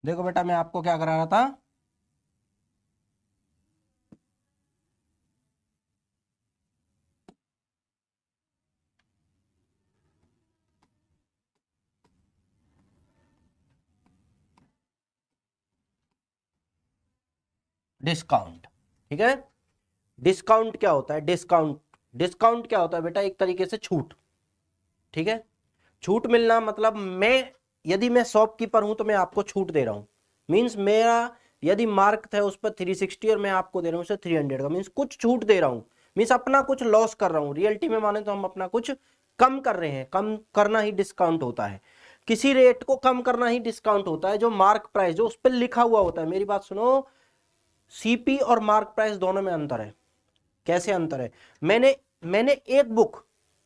देखो बेटा मैं आपको क्या करा रहा था, डिस्काउंट। ठीक है, डिस्काउंट क्या होता है, डिस्काउंट, डिस्काउंट क्या होता है बेटा, एक तरीके से छूट। ठीक है, छूट मिलना मतलब मैं, यदि मैं शॉपकीपर हूं तो मैं आपको छूट दे रहा हूं। मींस मेरा यदि मार्क था उस पर 360 और मैं आपको दे रहा हूं उसे 300 का, मींस कुछ छूट दे रहा हूं, मींस अपना कुछ लॉस कर रहा हूं। रियलिटी में माने तो हम अपना कुछ कम कर रहे हैं, कम करना ही डिस्काउंट होता है। किसी रेट को कम करना ही डिस्काउंट होता है। जो मार्क प्राइस जो उस पर लिखा हुआ होता है, मेरी बात सुनो, सीपी और मार्क प्राइस दोनों में अंतर है। कैसे अंतर है, मैंने मैंने एक बुक,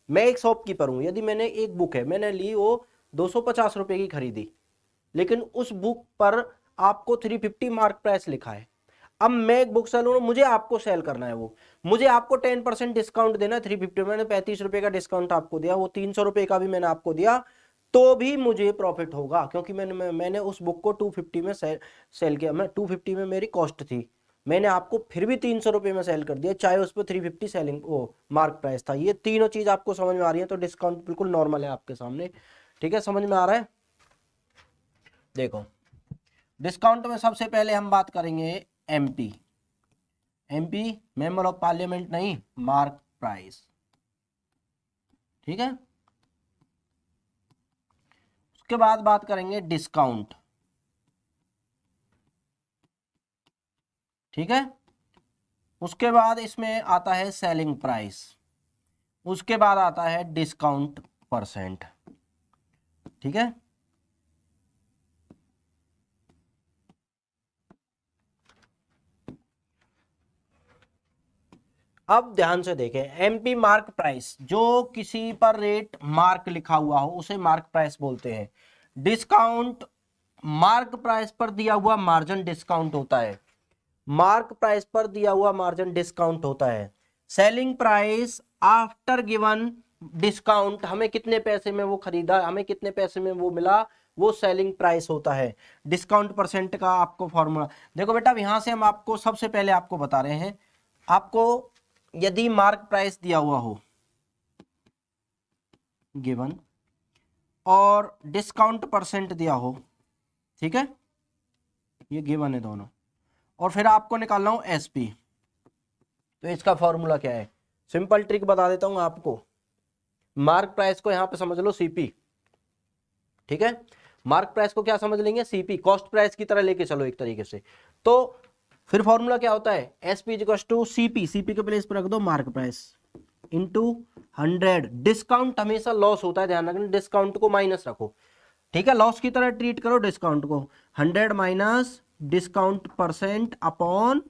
मैं एक शॉपकीपर हूं, यदि मैंने एक बुक है मैंने ली वो 250 रुपए की खरीदी, लेकिन उस बुक पर आपको 350 मार्क प्राइस लिखा है। अब मैं एक बुक सेलर हूं, मुझे आपको सेल करना है वो, मुझे आपको 10% डिस्काउंट देना है। 350 मैंने 35 रुपए का डिस्काउंट आपको दिया, वो 300 रुपए का भी मैंने आपको दिया, तो भी मुझे प्रॉफिट होगा, क्योंकि मैंने उस बुक को 250 में सेल किया। मैं 250 में मेरी कॉस्ट थी, मैंने आपको फिर भी 300 रुपए में सेल कर दिया, चाहे उस पर 350 सेलिंग वो मार्क प्राइस था। ये तीनों चीज आपको समझ में आ रही है, तो डिस्काउंट बिल्कुल नॉर्मल है आपके सामने। ठीक है, समझ में आ रहा है। देखो डिस्काउंट में सबसे पहले हम बात करेंगे MP, MP member of parliament नहीं, मार्क प्राइस। ठीक है, उसके बाद बात करेंगे डिस्काउंट। ठीक है, उसके बाद इसमें आता है सेलिंग प्राइस, उसके बाद आता है डिस्काउंट परसेंट। ठीक है, अब ध्यान से देखें, एमपी मार्क प्राइस, जो किसी पर रेट मार्क लिखा हुआ हो उसे मार्क प्राइस बोलते हैं। डिस्काउंट मार्क प्राइस पर दिया हुआ मार्जिन डिस्काउंट होता है, मार्क प्राइस पर दिया हुआ मार्जिन डिस्काउंट होता है। Selling price after given discount, हमें कितने पैसे में वो खरीदा, हमें कितने पैसे में वो मिला, वो सेलिंग प्राइस होता है। डिस्काउंट परसेंट का आपको फॉर्मूला देखो बेटा, यहां से हम आपको सबसे पहले आपको बता रहे हैं, आपको यदि मार्क प्राइस दिया हुआ हो गिवन और डिस्काउंट परसेंट दिया हो, ठीक है, ये गिवन है दोनों, और फिर आपको निकालना हो एसपी, तो इसका फॉर्मूला क्या है, सिंपल ट्रिक बता देता हूं आपको। मार्क प्राइस को यहां पे समझ लो सीपी। ठीक है, मार्क प्राइस को क्या समझ लेंगे, सीपी, कॉस्ट प्राइस की तरह लेके चलो एक तरीके से। तो फिर फॉर्मूला क्या होता है, SP equal to CP, CP के प्लेस पर रख दो मार्क प्राइस इंटू 100। डिस्काउंट हमेशा लॉस होता है, ध्यान रखना, डिस्काउंट को माइनस रखो। ठीक है, लॉस की तरह ट्रीट करो डिस्काउंट को। 100 माइनस डिस्काउंट परसेंट अपॉन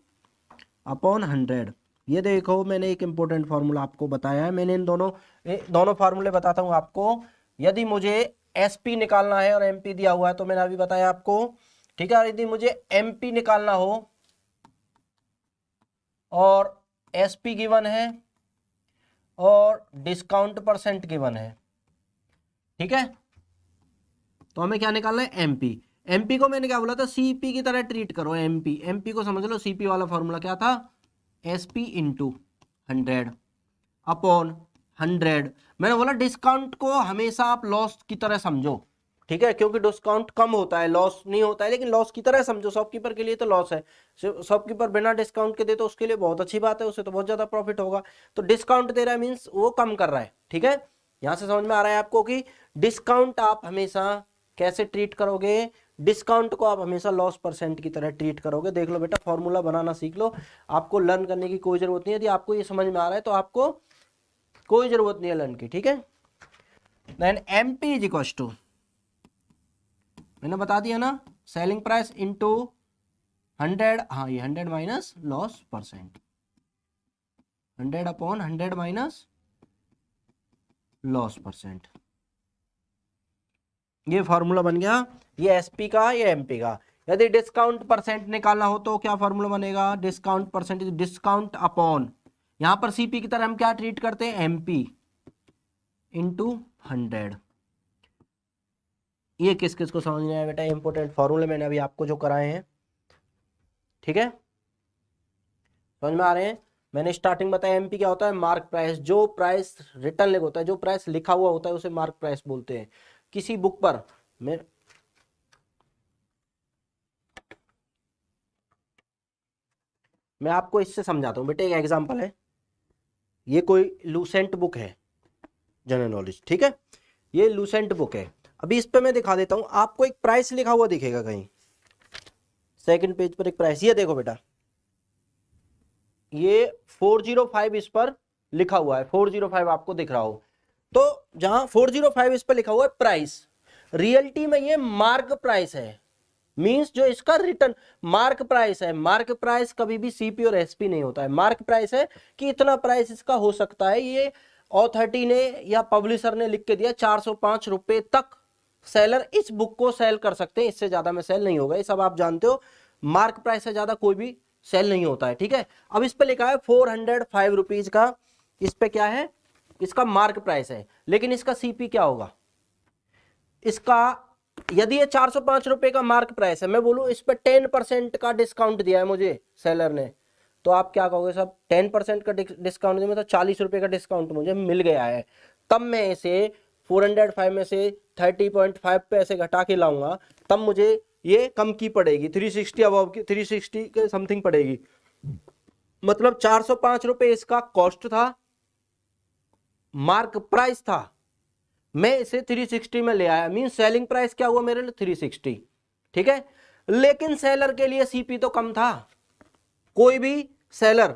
100। ये देखो मैंने एक इंपॉर्टेंट फॉर्मूला आपको बताया है, मैंने इन दोनों फार्मूले बताता हूं आपको। यदि मुझे एसपी निकालना है और एमपी दिया हुआ है तो मैंने अभी बताया आपको। ठीक है, यदि मुझे एमपी निकालना हो और एसपी गिवन है और डिस्काउंट परसेंट गिवन है, ठीक है, तो हमें क्या निकालना है, एमपी। एमपी को मैंने क्या बोला था, सीपी की तरह ट्रीट करो। एमपी, एमपी को समझ लो, सीपी वाला फॉर्मूला क्या था, एसपी इंटू 100 अपॉन 100। मैंने बोला डिस्काउंट को हमेशा आप लॉस की तरह समझो। ठीक है, क्योंकि डिस्काउंट कम होता है, लॉस नहीं होता है, लेकिन लॉस की तरह समझो। शॉपकीपर के लिए तो लॉस है, शॉपकीपर बिना डिस्काउंट के दे तो उसके लिए बहुत अच्छी बात है, उसे तो बहुत ज्यादा प्रॉफिट होगा। तो डिस्काउंट दे रहा है मीन्स वो कम कर रहा है। ठीक है, यहां से समझ में आ रहा है आपको कि डिस्काउंट आप हमेशा कैसे ट्रीट करोगे, डिस्काउंट को आप हमेशा लॉस परसेंट की तरह ट्रीट करोगे। देख लो बेटा, फॉर्मूला बनाना सीख लो, आपको लर्न करने की कोई जरूरत नहीं है। यदि आपको ये समझ में आ रहा है तो आपको कोई जरूरत नहीं है लर्न की। ठीक है, then MP is equal to, मैंने बता दिया ना, सेलिंग प्राइस इंटू 100, हाँ ये 100 minus loss percent, 100 upon 100 minus loss percent. ये फॉर्मूला बन गया, ये एसपी का, ये एमपी का। यदि डिस्काउंट परसेंट निकालना हो तो क्या फॉर्मूला बनेगा, डिस्काउंट परसेंटेज, डिस्काउंट अपॉन, यहां पर सीपी की तरह हम क्या ट्रीट करते हैं, एमपी इंटू 100। ये किस किस को समझ में आया बेटा, इंपॉर्टेंट फॉर्मूले मैंने अभी आपको जो कराए हैं, ठीक है, समझ में आ रहे हैं। मैंने स्टार्टिंग बताया एमपी क्या होता है, मार्क प्राइस। जो प्राइस रिटर्न लिखा होता है, जो प्राइस लिखा हुआ होता है उसे मार्क प्राइस बोलते हैं। किसी बुक पर मैं आपको इससे समझाता हूँ बेटे, एक एग्जांपल है। ये कोई लूसेंट बुक है, जनरल नॉलेज, ठीक है, ये लूसेंट बुक है। अभी इस पे मैं दिखा देता हूँ आपको, एक प्राइस लिखा हुआ दिखेगा कहीं, सेकंड पेज पर एक प्राइस, ये देखो बेटा, ये 405 इस पर लिखा हुआ है, 405 आपको दिख रहा हो। तो जहां 405 इस पर लिखा हुआ है प्राइस, रियलिटी में ये मार्क प्राइस है, मींस जो इसका रिटर्न मार्क प्राइस है। मार्क प्राइस कभी भी सीपी और एसपी नहीं होता है, मार्क प्राइस है कि इतना प्राइस इसका हो सकता है। ये ऑथोरिटी ने या पब्लिशर ने लिख के दिया 405 रुपए तक सेलर इस बुक को सेल कर सकते हैं, इससे ज्यादा में सेल नहीं होगा, ये सब आप जानते हो। मार्क प्राइस से ज्यादा कोई भी सेल नहीं होता है, ठीक है। अब इस पे लिखा है 405 रुपीज का, इस पे क्या है, इसका मार्क प्राइस है, लेकिन इसका सीपी क्या होगा, इसका यदि ये 405 रुपए का मार्क प्राइस है, मैं बोलूं इस पे 10% का डिस्काउंट दिया है मुझे सेलर ने, तो आप क्या कहोगे, सब 10% का डिस्काउंट दिया, मतलब 40 रुपए का डिस्काउंट मुझे मिल गया है, तब मैं इसे 405 में से 30.5 पैसे घटा के लाऊंगा, तब मुझे ये कम की पड़ेगी, 360 अबव की, 360 के समथिंग पड़ेगी। मतलब 405 रुपए इसका कॉस्ट था, मार्क प्राइस था, मैं इसे 360 में ले आया, मीन सेलिंग प्राइस क्या हुआ मेरे लिए 360, ठीक है। लेकिन सेलर के लिए सीपी तो कम था, कोई भी सेलर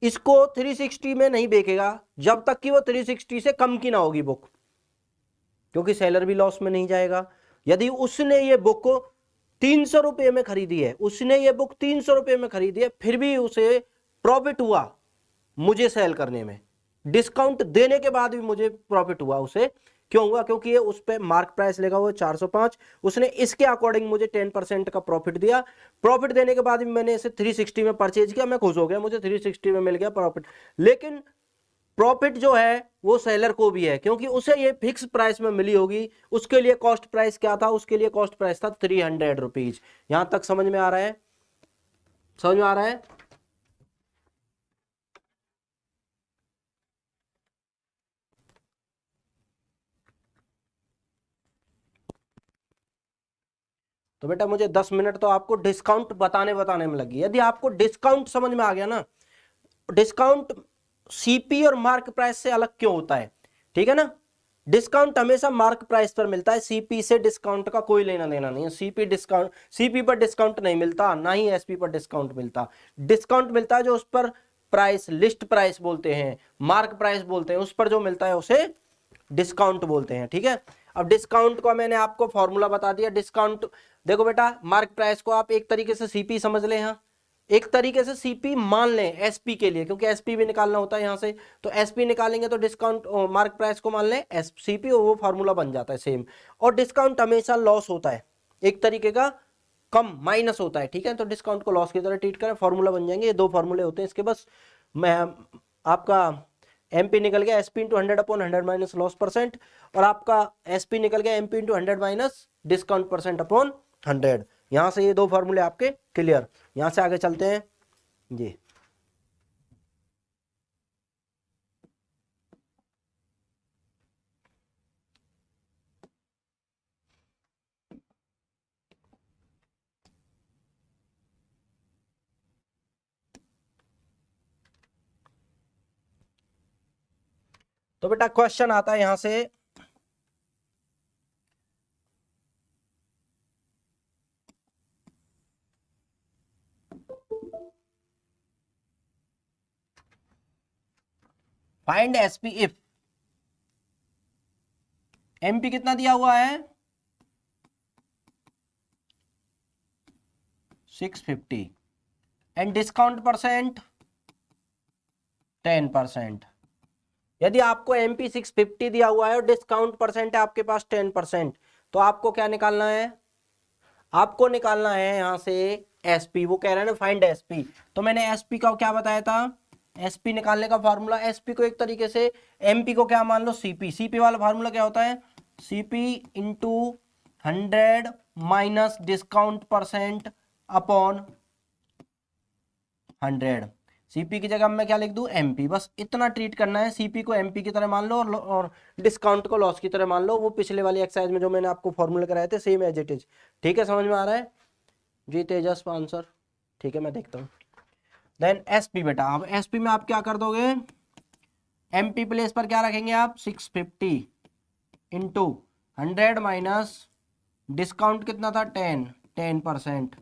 इसको 360 में नहीं बेचेगा जब तक कि वो 360 से कम की ना होगी बुक, क्योंकि सेलर भी लॉस में नहीं जाएगा। यदि उसने ये बुक 300 रुपए में खरीदी है, उसने ये बुक 300 रुपए में खरीदी है, फिर भी उसे प्रॉफिट हुआ मुझे सेल करने में, डिस्काउंट देने के बाद भी मुझे प्रॉफिट हुआ, उसे क्यों हुआ, क्योंकि ये उस पे मार्क प्राइस लगा हुआ 405, उसने इसके अकॉर्डिंग मुझे 10% का प्रॉफिट दिया, प्रॉफिट देने के बाद भी मैंने इसे 360 में परचेज किया, मैं खुश हो गया, मुझे 360 में मिल गया प्रॉफिट। लेकिन प्रॉफिट जो है वो सेलर को भी है, क्योंकि उसे ये फिक्स प्राइस में मिली होगी। उसके लिए कॉस्ट प्राइस क्या था, उसके लिए कॉस्ट प्राइस था 300 रुपीज। यहां तक समझ में आ रहा है, समझ में आ रहा है। तो बेटा मुझे 10 मिनट तो आपको डिस्काउंट बताने में लगी। यदि आपको डिस्काउंट समझ में आ गया ना, डिस्काउंट सीपी और मार्क प्राइस से अलग क्यों होता है, ठीक है ना। डिस्काउंट हमेशा मार्क प्राइस पर मिलता है, सीपी से डिस्काउंट का कोई लेना देना नहीं है। सीपी पर डिस्काउंट नहीं मिलता, ना ही एसपी पर डिस्काउंट मिलता। डिस्काउंट मिलता है जो उस पर प्राइस, लिस्ट प्राइस बोलते हैं, मार्क प्राइस बोलते हैं, उस पर जो मिलता है उसे डिस्काउंट बोलते हैं, ठीक है। अब डिस्काउंट का मैंने आपको फॉर्मूला बता दिया। डिस्काउंट देखो बेटा, मार्क प्राइस को आप एक तरीके से सीपी समझ लें, हाँ एक तरीके से सीपी मान लें एसपी के लिए, क्योंकि एसपी भी निकालना होता है यहां से, तो एसपी निकालेंगे तो डिस्काउंट मार्क प्राइस को मान लें सीपी, और वो फार्मूला बन जाता है सेम। और डिस्काउंट हमेशा लॉस होता है, एक तरीके का कम माइनस होता है, ठीक है। तो डिस्काउंट को लॉस की तरह ट्रीट करें, फॉर्मूला बन जाएंगे। ये दो फॉर्मूले होते हैं इसके, बस मैं आपका एमपी निकल गया SP into 100/100 minus loss percent, और आपका एसपी निकल गया MP into 100 minus discount percent upon 100। यहां से ये दो फॉर्मूले आपके क्लियर। यहां से आगे चलते हैं जी। तो बेटा क्वेश्चन आता है यहां से, फाइंड एसपी इफ एमपी कितना दिया हुआ है 650 एंड डिस्काउंट परसेंट 10%। यदि आपको एमपी 650 दिया हुआ है और डिस्काउंट परसेंट है आपके पास 10%, तो आपको क्या निकालना है, आपको निकालना है यहां से एसपी। वो कह रहे हैं ना फाइंड एसपी, तो मैंने एसपी का क्या बताया था, एसपी निकालने का फार्मूला, एसपी को एक तरीके से एमपी को क्या मान लो सीपी, सीपी वाला फार्मूला क्या होता है CP into 100 minus discount percent upon 100। CP की जगह मैं क्या लिख दूं, एमपी, बस इतना ट्रीट करना है। सीपी को एमपी की तरह मान लो और डिस्काउंट को लॉस की तरह मान लो। वो पिछले वाली एक्सरसाइज में जो मैंने आपको फॉर्मूले कराए थे सेम एज इट इज। ठीक है, समझ में आ रहा है जी तेजस आंसर? ठीक है, मैं देखता हूँ। देन एसपी बेटा, अब एसपी में आप क्या कर दोगे, एमपी प्लेस पर क्या रखेंगे आप, 650 इंटू 100 माइनस डिस्काउंट कितना था, 10%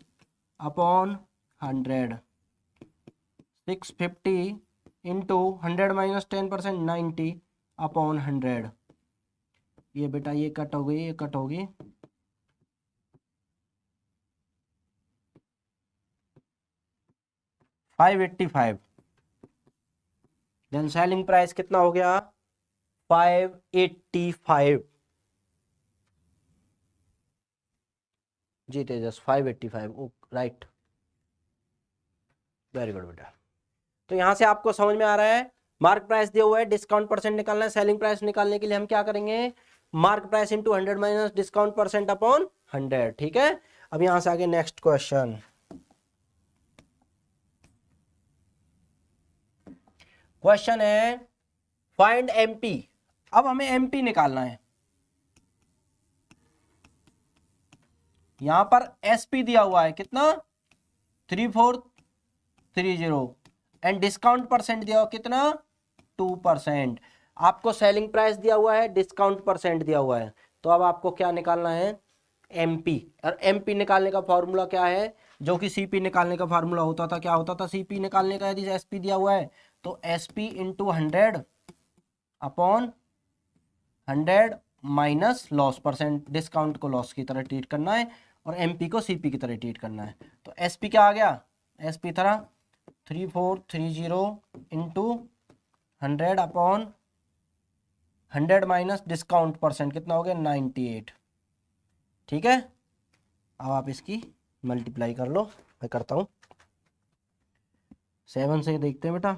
अपॉन 100। 650 into 100 minus 10% 90 upon 100। ये बेटा ये कट हो गई, ये कट होगी, 585। देन सेलिंग प्राइस कितना हो गया, 585। जी तेजस 585, ओ राइट, वेरी गुड बेटा। तो यहां से आपको समझ में आ रहा है, मार्क प्राइस दिया हुआ है, डिस्काउंट परसेंट निकालना है। सेलिंग प्राइस निकालने के लिए हम क्या करेंगे, mark price into 100 minus discount percent upon 100। ठीक है, अब यहां से आगे नेक्स्ट क्वेश्चन। क्वेश्चन है फाइंड एमपी। अब हमें एमपी निकालना है। यहां पर एसपी दिया हुआ है कितना, 3430 एंड डिस्काउंट परसेंट दिया हुआ कितना, 2%। आपको सेलिंग प्राइस दिया हुआ है, डिस्काउंट परसेंट दिया हुआ है, तो अब आपको क्या निकालना है, एमपी। और एमपी निकालने का फॉर्मूला क्या है, जो कि सीपी निकालने का फॉर्मूला होता था, क्या होता था सीपी निकालने का, यदि एसपी दिया हुआ है तो SP into 100 upon 100 minus loss percent, discount को लॉस की तरह ट्रीट करना है और एमपी को सीपी की तरह ट्रीट करना है। तो एसपी क्या आ गया, एसपी था 3430 into 100 upon 100 minus discount percent कितना हो गया, 98। ठीक है, अब आप इसकी मल्टीप्लाई कर लो, मैं करता हूँ। 7 से देखते हैं बेटा,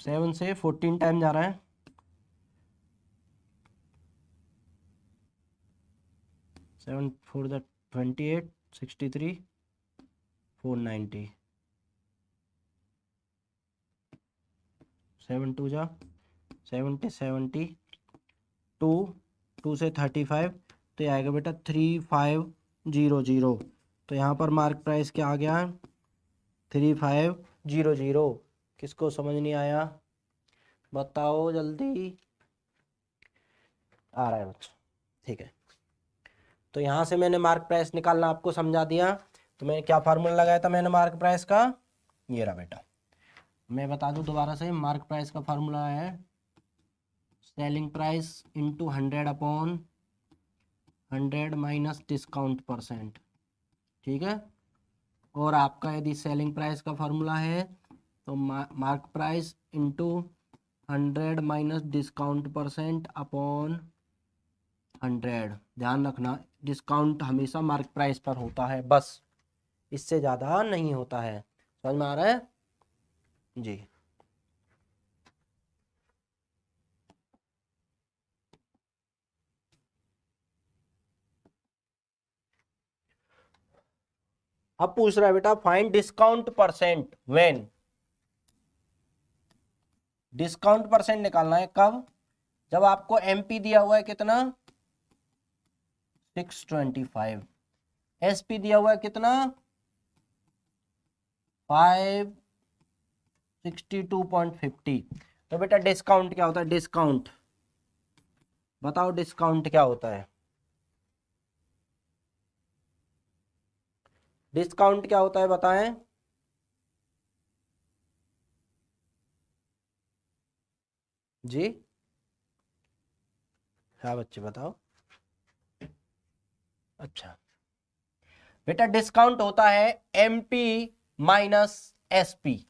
7 से 14 टाइम जा रहा है, 7 4 द 28 63 490, 7 2 जा 70 70 2 से 35, तो ये आएगा बेटा 3500। तो यहाँ पर मार्क प्राइस क्या आ गया, 3500। किसको समझ नहीं आया बताओ जल्दी, आ रहा है बच्चा? ठीक है, तो यहाँ से मैंने मार्क प्राइस निकालना आपको समझा दिया। तो मैं क्या फार्मूला लगाया था मैंने मार्क प्राइस का, ये रहा बेटा, मैं बता दूं दोबारा से। मार्क प्राइस का फार्मूला है selling price into 100 upon 100 minus discount percent. ठीक है, और आपका यदि सेलिंग प्राइस का फार्मूला है तो mark price into 100 minus discount percent upon 100। ध्यान रखना, डिस्काउंट हमेशा मार्क प्राइस पर होता है, बस इससे ज़्यादा नहीं होता है। समझ में आ रहा है जी? अब पूछ रहा है बेटा find discount percent when. Discount percent निकालना है कब, जब आपको एमपी दिया हुआ है कितना, 625, एसपी दिया हुआ है कितना, 562.50। तो बेटा डिस्काउंट क्या होता है, डिस्काउंट बताओ, डिस्काउंट क्या होता है, डिस्काउंट क्या होता है बताएं। जी हाँ बच्चे बताओ। अच्छा बेटा डिस्काउंट होता है एमपी माइनस एसपी।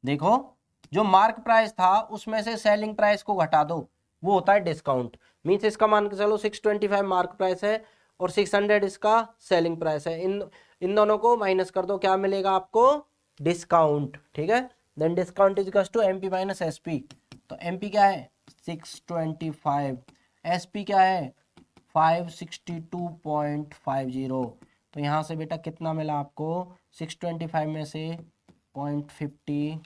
देखो जो मार्क प्राइस था उसमें से सेलिंग प्राइस को घटा दो, वो होता है डिस्काउंट। मीन्स इसका मान के चलो 625 मार्क प्राइस है और 600 इसका सेलिंग प्राइस है, इन दोनों को माइनस कर दो, क्या मिलेगा आपको, डिस्काउंट, ठीक है। Then discount is equal to MP minus SP. तो एमपी क्या है 625, एसपी क्या है 562.50। तो यहाँ से बेटा कितना मिला आपको 625 में से 0.52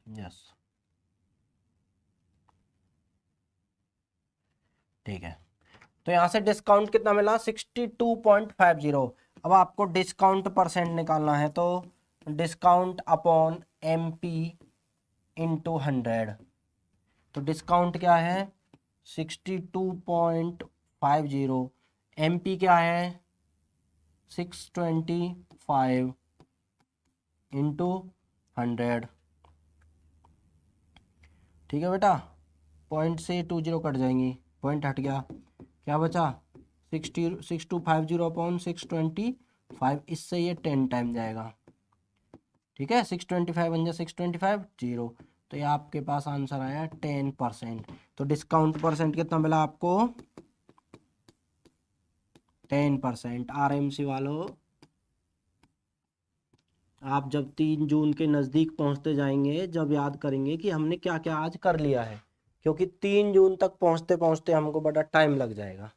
यस, ठीक है। तो यहाँ से डिस्काउंट कितना मिला 62.50। अब आपको डिस्काउंट परसेंट निकालना है, तो discount upon M P into 100। तो डिस्काउंट क्या है 62.50, एम पी क्या है 625 इंटू 100, ठीक है बेटा। पॉइंट से 20 कट जाएंगी, पॉइंट हट गया, क्या बचा 6250 अपॉन 625, इससे ये 10 टाइम जाएगा, ठीक है। 625 बन जाए 625 0, तो ये आपके पास आंसर आया 10%। तो डिस्काउंट परसेंट कितना मिला आपको 10%। आरएमसी वालों, आप जब 3 जून के नज़दीक पहुंचते जाएंगे, जब याद करेंगे कि हमने क्या क्या आज कर लिया है, क्योंकि 3 जून तक पहुंचते पहुंचते हमको बड़ा टाइम लग जाएगा।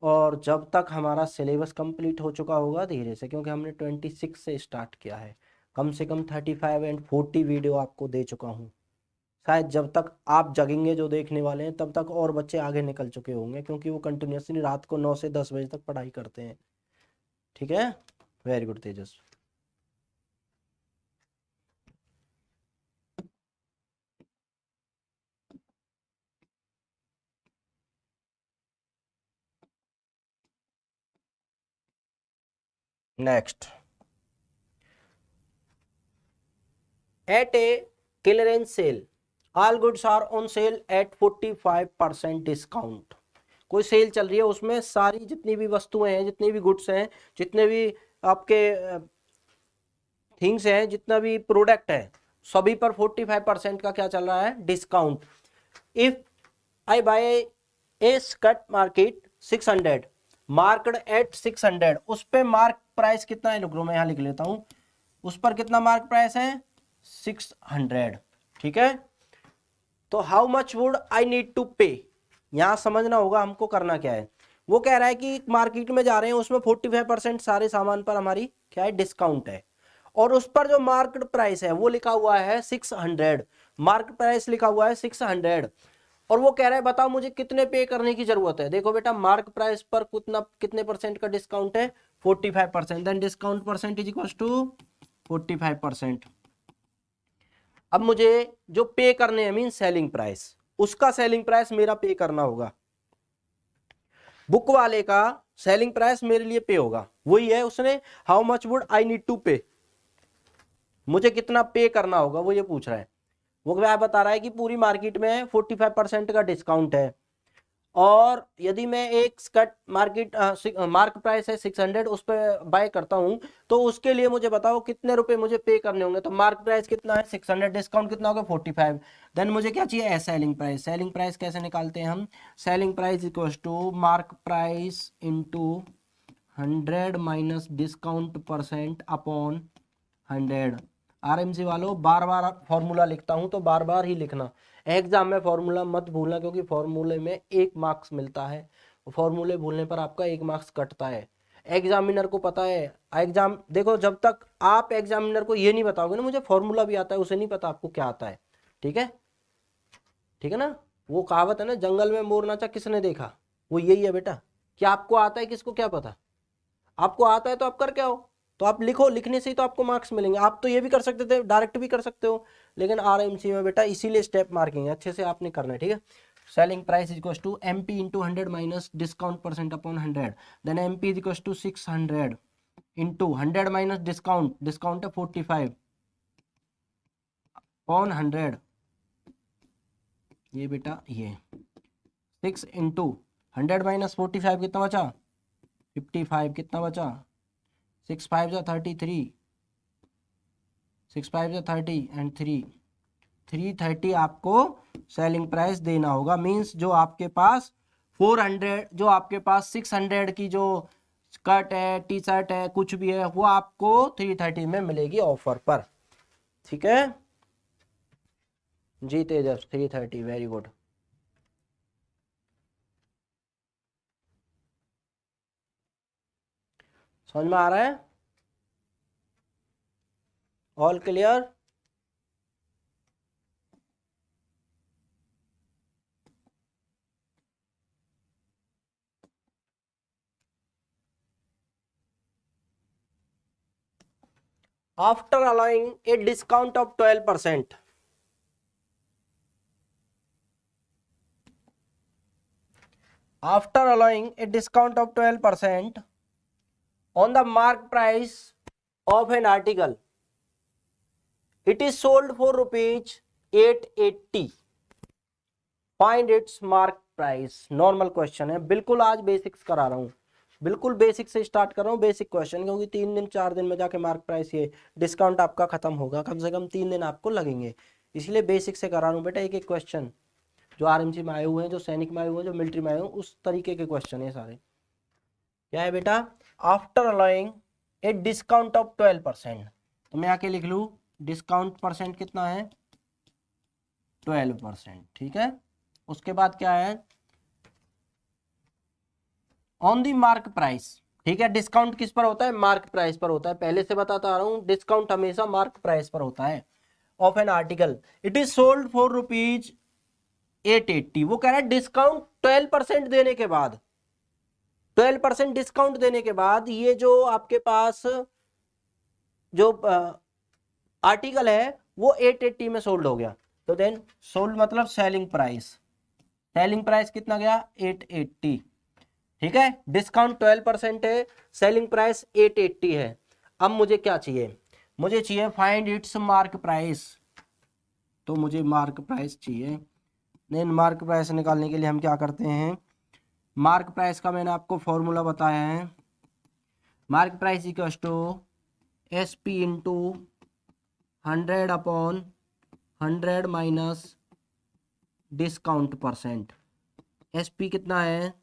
और जब तक हमारा सिलेबस कंप्लीट हो चुका होगा धीरे से, क्योंकि हमने 26 से स्टार्ट किया है, कम से कम 35 एंड 40 वीडियो आपको दे चुका हूँ। शायद जब तक आप जगेंगे जो देखने वाले हैं, तब तक और बच्चे आगे निकल चुके होंगे, क्योंकि वो कंटिन्यूसली रात को 9 से 10 बजे तक पढ़ाई करते हैं, ठीक है। Very good Tejas. Next, at a clearance sale all goods are on sale at 45% discount. कोई सेल चल रही है, उसमें सारी जितनी भी वस्तुएं हैं, जितनी भी गुड्स हैं, जितने भी आपके थिंग्स हैं, जितना भी प्रोडक्ट है, सभी पर 45% का क्या चल रहा है discount. If I buy a skirt market 600 marked at 600, उस पे मार्क प्राइस कितना है, मैं यहाँ लिख लेता हूँ, उस पर कितना मार्क प्राइस है 600, ठीक है। तो how much would I need to pay, यहां समझना होगा हमको करना क्या है। वो कह रहा है कि मार्केट में जा रहे हैं, उसमें 45% सारे सामान पर हमारी क्या है डिस्काउंट है, और उस पर जो मार्केट प्राइस है वो लिखा हुआ है 600, मार्केट प्राइस लिखा हुआ है 600, और वो कह रहा है बताओ मुझे कितने पे करने की जरूरत है। देखो बेटा, मार्क प्राइस पर कितने परसेंट का डिस्काउंट है 45%, then discount percent is equal to 45%। अब मुझे जो पे करने हैं मीन सेलिंग प्राइस, उसका सेलिंग प्राइस मेरा पे करना होगा, बुक वाले का सेलिंग प्राइस मेरे लिए पे होगा, वही है उसने how much would I need to pay, मुझे कितना पे करना होगा वो ये पूछ रहा है। वो क्या बता रहा है कि पूरी मार्केट में 45% का डिस्काउंट है, और यदि मैं एक स्कर्ट मार्क प्राइस है 600 उस पर बाय करता हूं, तो उसके लिए मुझे बताओ कितने रुपए मुझे पे करने होंगे। तो मार्क प्राइस कितना है 600, डिस्काउंट कितना होगा 45, देन मुझे क्या चाहिए सेलिंग प्राइस। सेलिंग प्राइस कैसे निकालते हैं हम, selling price equal to mark price into 100 minus discount percent upon 100। RMC वालों, बार बार फॉर्मूला लिखता हूं तो बार बार ही लिखना, एग्जाम में फॉर्मूला मत भूलना, क्योंकि फॉर्मूले में 1 मार्क्स मिलता है, फॉर्मूले भूलने पर आपका 1 मार्क्स कटता है। एग्जामिनर को पता है, एग्जाम देखो, जब तक आप एग्जामिनर को ये नहीं बताओगे ना मुझे फॉर्मूला भी आता है, उसे नहीं पता आपको क्या आता है, ठीक है, ठीक है ना। वो कहावत है ना, जंगल में मोर नाचा किसने देखा, वो यही है बेटा, कि आपको आता है किसको क्या पता, आपको आता है तो आप कर क्या हो, तो आप लिखो, लिखने से ही तो आपको मार्क्स मिलेंगे। आप तो ये भी कर सकते थे, डायरेक्ट भी कर सकते हो, लेकिन आरएमसी में बेटा इसीलिए स्टेप मार्किंग है, अच्छे से आपने करना है, ठीक है। Selling price is equal to MP into 100 minus discount percent upon 100, then MP is equal to 600 into 100 minus discount, discount है 45 अपॉन 100, ये बेटा ये 6 इंटू 100 माइनस 45 कितना बचा 55, कितना बचा 6 5 जा 33, 6 5 जा 30 एंड 3 330 आपको सेलिंग प्राइस देना होगा। मींस जो आपके पास 400, जो आपके पास 600 की जो स्कर्ट है, टी शर्ट है, कुछ भी है, वो आपको 330 में मिलेगी ऑफर पर। ठीक है जी तेजस, 330, वेरी गुड। समझ में आ रहा है? All clear? After allowing a discount of 12%, after allowing a discount of 12% on the mark price of an article, it is sold for rupees 880. Find its mark price. Normal question है, बिल्कुल आज basics करा रहा हूँ, बिल्कुल basic से start कर रहा हूँ, बेसिक क्वेश्चन, क्योंकि 3 दिन 4 दिन में जाके मार्क प्राइस ये डिस्काउंट आपका खत्म होगा, कम से कम 3 दिन आपको लगेंगे, इसलिए बेसिक से करा रहा हूँ बेटा। एक एक क्वेश्चन जो आरएमसी में आए हुए हैं, जो सैनिक में आए हुए हैं, जो मिलिट्री में आए हुए हैं, उस तरीके के क्वेश्चन है सारे। क्या है बेटा? After allowing A discount of 12%, तो मैं आके लिख लूँ डिस्काउंट परसेंट कितना है? 12%। ठीक है, उसके बाद क्या है? On the mark price. ठीक है, डिस्काउंट किस पर होता है? मार्क प्राइस पर होता है, पहले से बताता आ रहा हूं, डिस्काउंट हमेशा मार्क प्राइस पर होता है। Of an article it is sold for rupees 880। वो कह रहा है डिस्काउंट 12% देने के बाद, 12% डिस्काउंट देने के बाद ये जो आपके पास जो आर्टिकल है वो 880 में सोल्ड हो गया। तो देन सोल्ड मतलब सेलिंग प्राइस, सेलिंग प्राइस कितना गया? 880। ठीक है, डिस्काउंट 12% है, सेलिंग प्राइस 880 है। अब मुझे क्या चाहिए? मुझे चाहिए फाइंड इट्स मार्क प्राइस, तो मुझे मार्क प्राइस चाहिए। देन मार्क प्राइस निकालने के लिए हम क्या करते हैं? मार्क प्राइस का मैंने आपको फॉर्मूला बताया है, mark price equals to SP into 100 upon 100 minus discount percent. SP कितना है?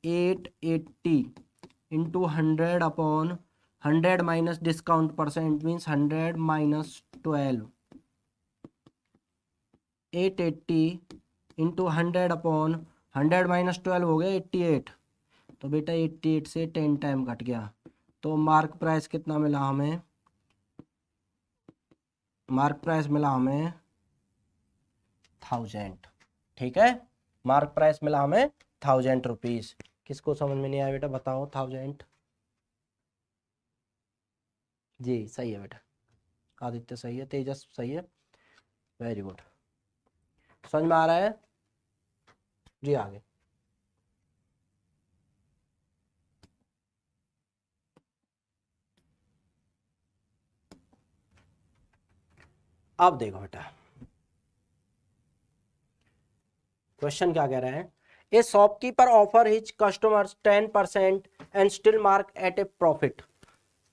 880 into 100 upon 100 minus discount percent means 100 minus 12। 880 into 100 upon 100 minus 12 हो गया 88। तो बेटा 88 से 10 टाइम कट गया, तो मार्क प्राइस कितना मिला हमें? मार्क प्राइस मिला हमें 1000। ठीक है, मार्क प्राइस मिला हमें 1000 रुपीज। किसको समझ में नहीं आया बेटा बताओ? 1000 जी सही है बेटा, आदित्य सही है, तेजस सही है, वेरी गुड। समझ में आ रहा है जी? आगे अब देखो बेटा क्वेश्चन क्या कह रहा है? A shopkeeper offer his customers 10% and still mark at a profit.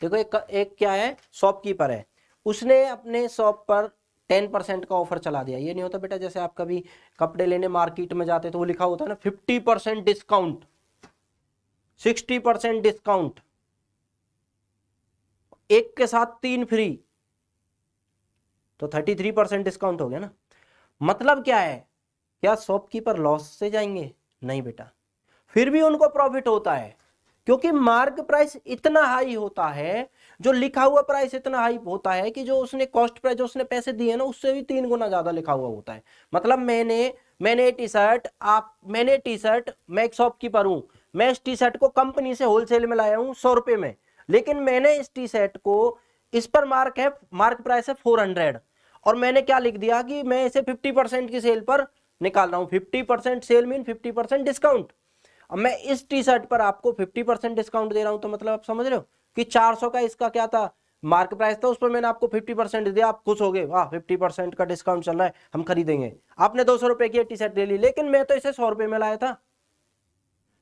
देखो एक क्या है? शॉपकीपर है, उसने अपने शॉप पर 10% का ऑफर चला दिया। ये नहीं होता बेटा जैसे आप कभी कपड़े लेने मार्केट में जाते तो वो लिखा होता है ना 50% डिस्काउंट, 60% डिस्काउंट, एक के साथ 3 फ्री, तो 33% डिस्काउंट हो गया ना। मतलब क्या है? क्या शॉपकीपर लॉस से जाएंगे? नहीं बेटा, फिर भी उनको प्रॉफिट होता है, क्योंकि मार्क प्राइस इतना हाई होता है, जो लिखा हुआ प्राइस इतना हाई होता है कि जो उसने कॉस्ट प्राइस, जो उसने पैसे दिए ना, उससे भी 3 गुना ज्यादा लिखा हुआ होता है। मतलब मैंने टी शर्ट, मैं एक शॉपकीपर हूं, मैं इस टी शर्ट को कंपनी से होलसेल में लाया हूं 100 रुपए में, लेकिन मैंने इस टी शर्ट को, इस पर मार्क प्राइस है 400, और मैंने क्या लिख दिया कि मैं इसे 50% की सेल पर निकाल रहा हूं। 50% सेल मीन 50% डिस्काउंट। अब मैं इस टी शर्ट पर आपको 50% डिस्काउंट दे रहा हूं, तो मतलब आप समझ रहे हो कि 400 का इसका क्या था? मार्क प्राइस था, उस पर मैंने आपको 50% दिया, आप खुश हो गए, वाह 50% का डिस्काउंट चल रहा है, हम खरीदेंगे। आपने 200 रुपए की टी शर्ट ले ली, लेकिन मैं तो इसे 100 रुपए में लाया था।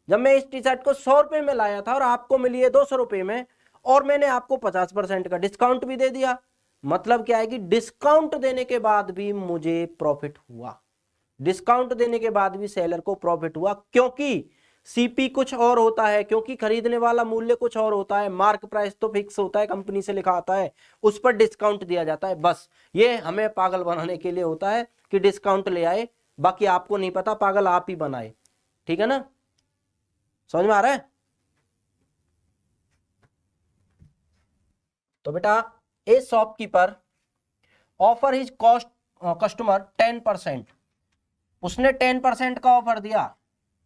जब मैं इस टी शर्ट को 100 रुपए में लाया था और आपको मिली है 200 रुपए में, और मैंने आपको 50% का डिस्काउंट भी दे दिया, मतलब क्या है कि डिस्काउंट देने के बाद भी मुझे प्रॉफिट हुआ, डिस्काउंट देने के बाद भी सेलर को प्रॉफिट हुआ, क्योंकि सीपी कुछ और होता है, क्योंकि खरीदने वाला मूल्य कुछ और होता है, मार्क प्राइस तो फिक्स होता है, कंपनी से लिखा आता है, उस पर डिस्काउंट दिया जाता है। बस ये हमें पागल बनाने के लिए होता है कि डिस्काउंट ले आए, बाकी आपको नहीं पता, पागल आप ही बनाए। ठीक है ना, समझ में आ रहा है? तो बेटा ए shopkeeper offer his cost customer 10%, उसने 10% का ऑफर दिया,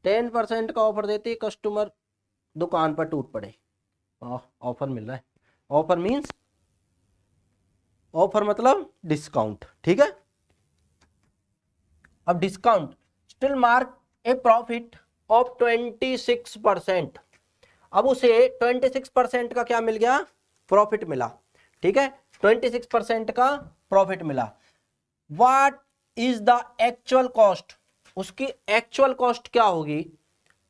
10% का ऑफर देते कस्टमर दुकान पर टूट पड़े। ऑफर मिल रहा है, ऑफर मींस, ऑफर मतलब डिस्काउंट। ठीक है, अब discount still mark A profit of 26%, अब उसे 26% का क्या मिल गया, प्रॉफिट मिला। ठीक है, 26% का प्रॉफिट मिला। What is the actual cost, उसकी एक्चुअल कॉस्ट क्या होगी,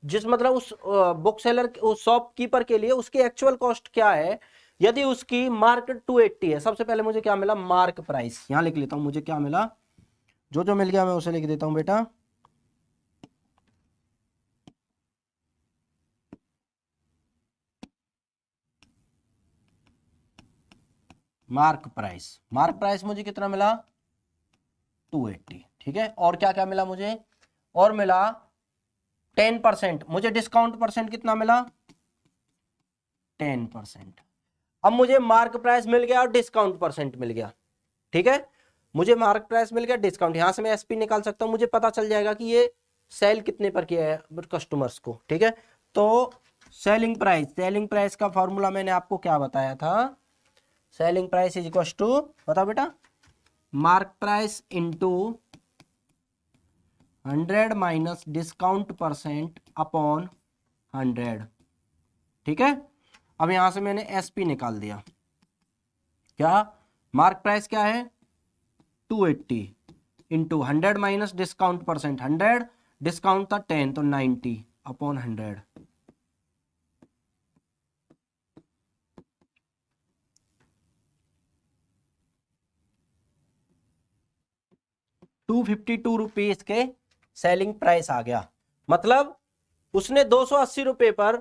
जिस मतलब उस बुक सेलर, उस शॉपकीपर के लिए उसकी एक्चुअल कॉस्ट क्या है, यदि उसकी मार्केट 280 है। सबसे पहले मुझे क्या मिला, मार्क प्राइस, यहां लिख लेता हूं, मुझे क्या मिला, जो जो मिल गया मैं उसे लिख देता हूं बेटा। मार्क प्राइस, मार्क प्राइस मुझे कितना मिला, 280। ठीक है, और क्या क्या मिला मुझे, और मिला 10%, मुझे डिस्काउंट परसेंट कितना मिला, 10%। अब मुझे मार्क प्राइस मिल गया और डिस्काउंट परसेंट मिल गया। ठीक है, मुझे मार्क प्राइस मिल गया, डिस्काउंट, यहां से मैं एसपी निकाल सकता हूं, मुझे पता चल जाएगा कि ये सेल कितने पर किया है कस्टमर्स को। ठीक है, तो सेलिंग प्राइस, सेलिंग प्राइस का फॉर्मूला मैंने आपको क्या बताया था, selling price is equal to, बताओ बेटा, mark price into 100 minus discount percent upon 100। ठीक है, अब यहां से मैंने एसपी निकाल दिया, क्या मार्क प्राइस क्या है 280 into 100 minus discount percent 100, discount था 10 तो 90 अपॉन 100। 252 रुपीज के सेलिंग प्राइस आ गया, मतलब उसने 280 रुपए पर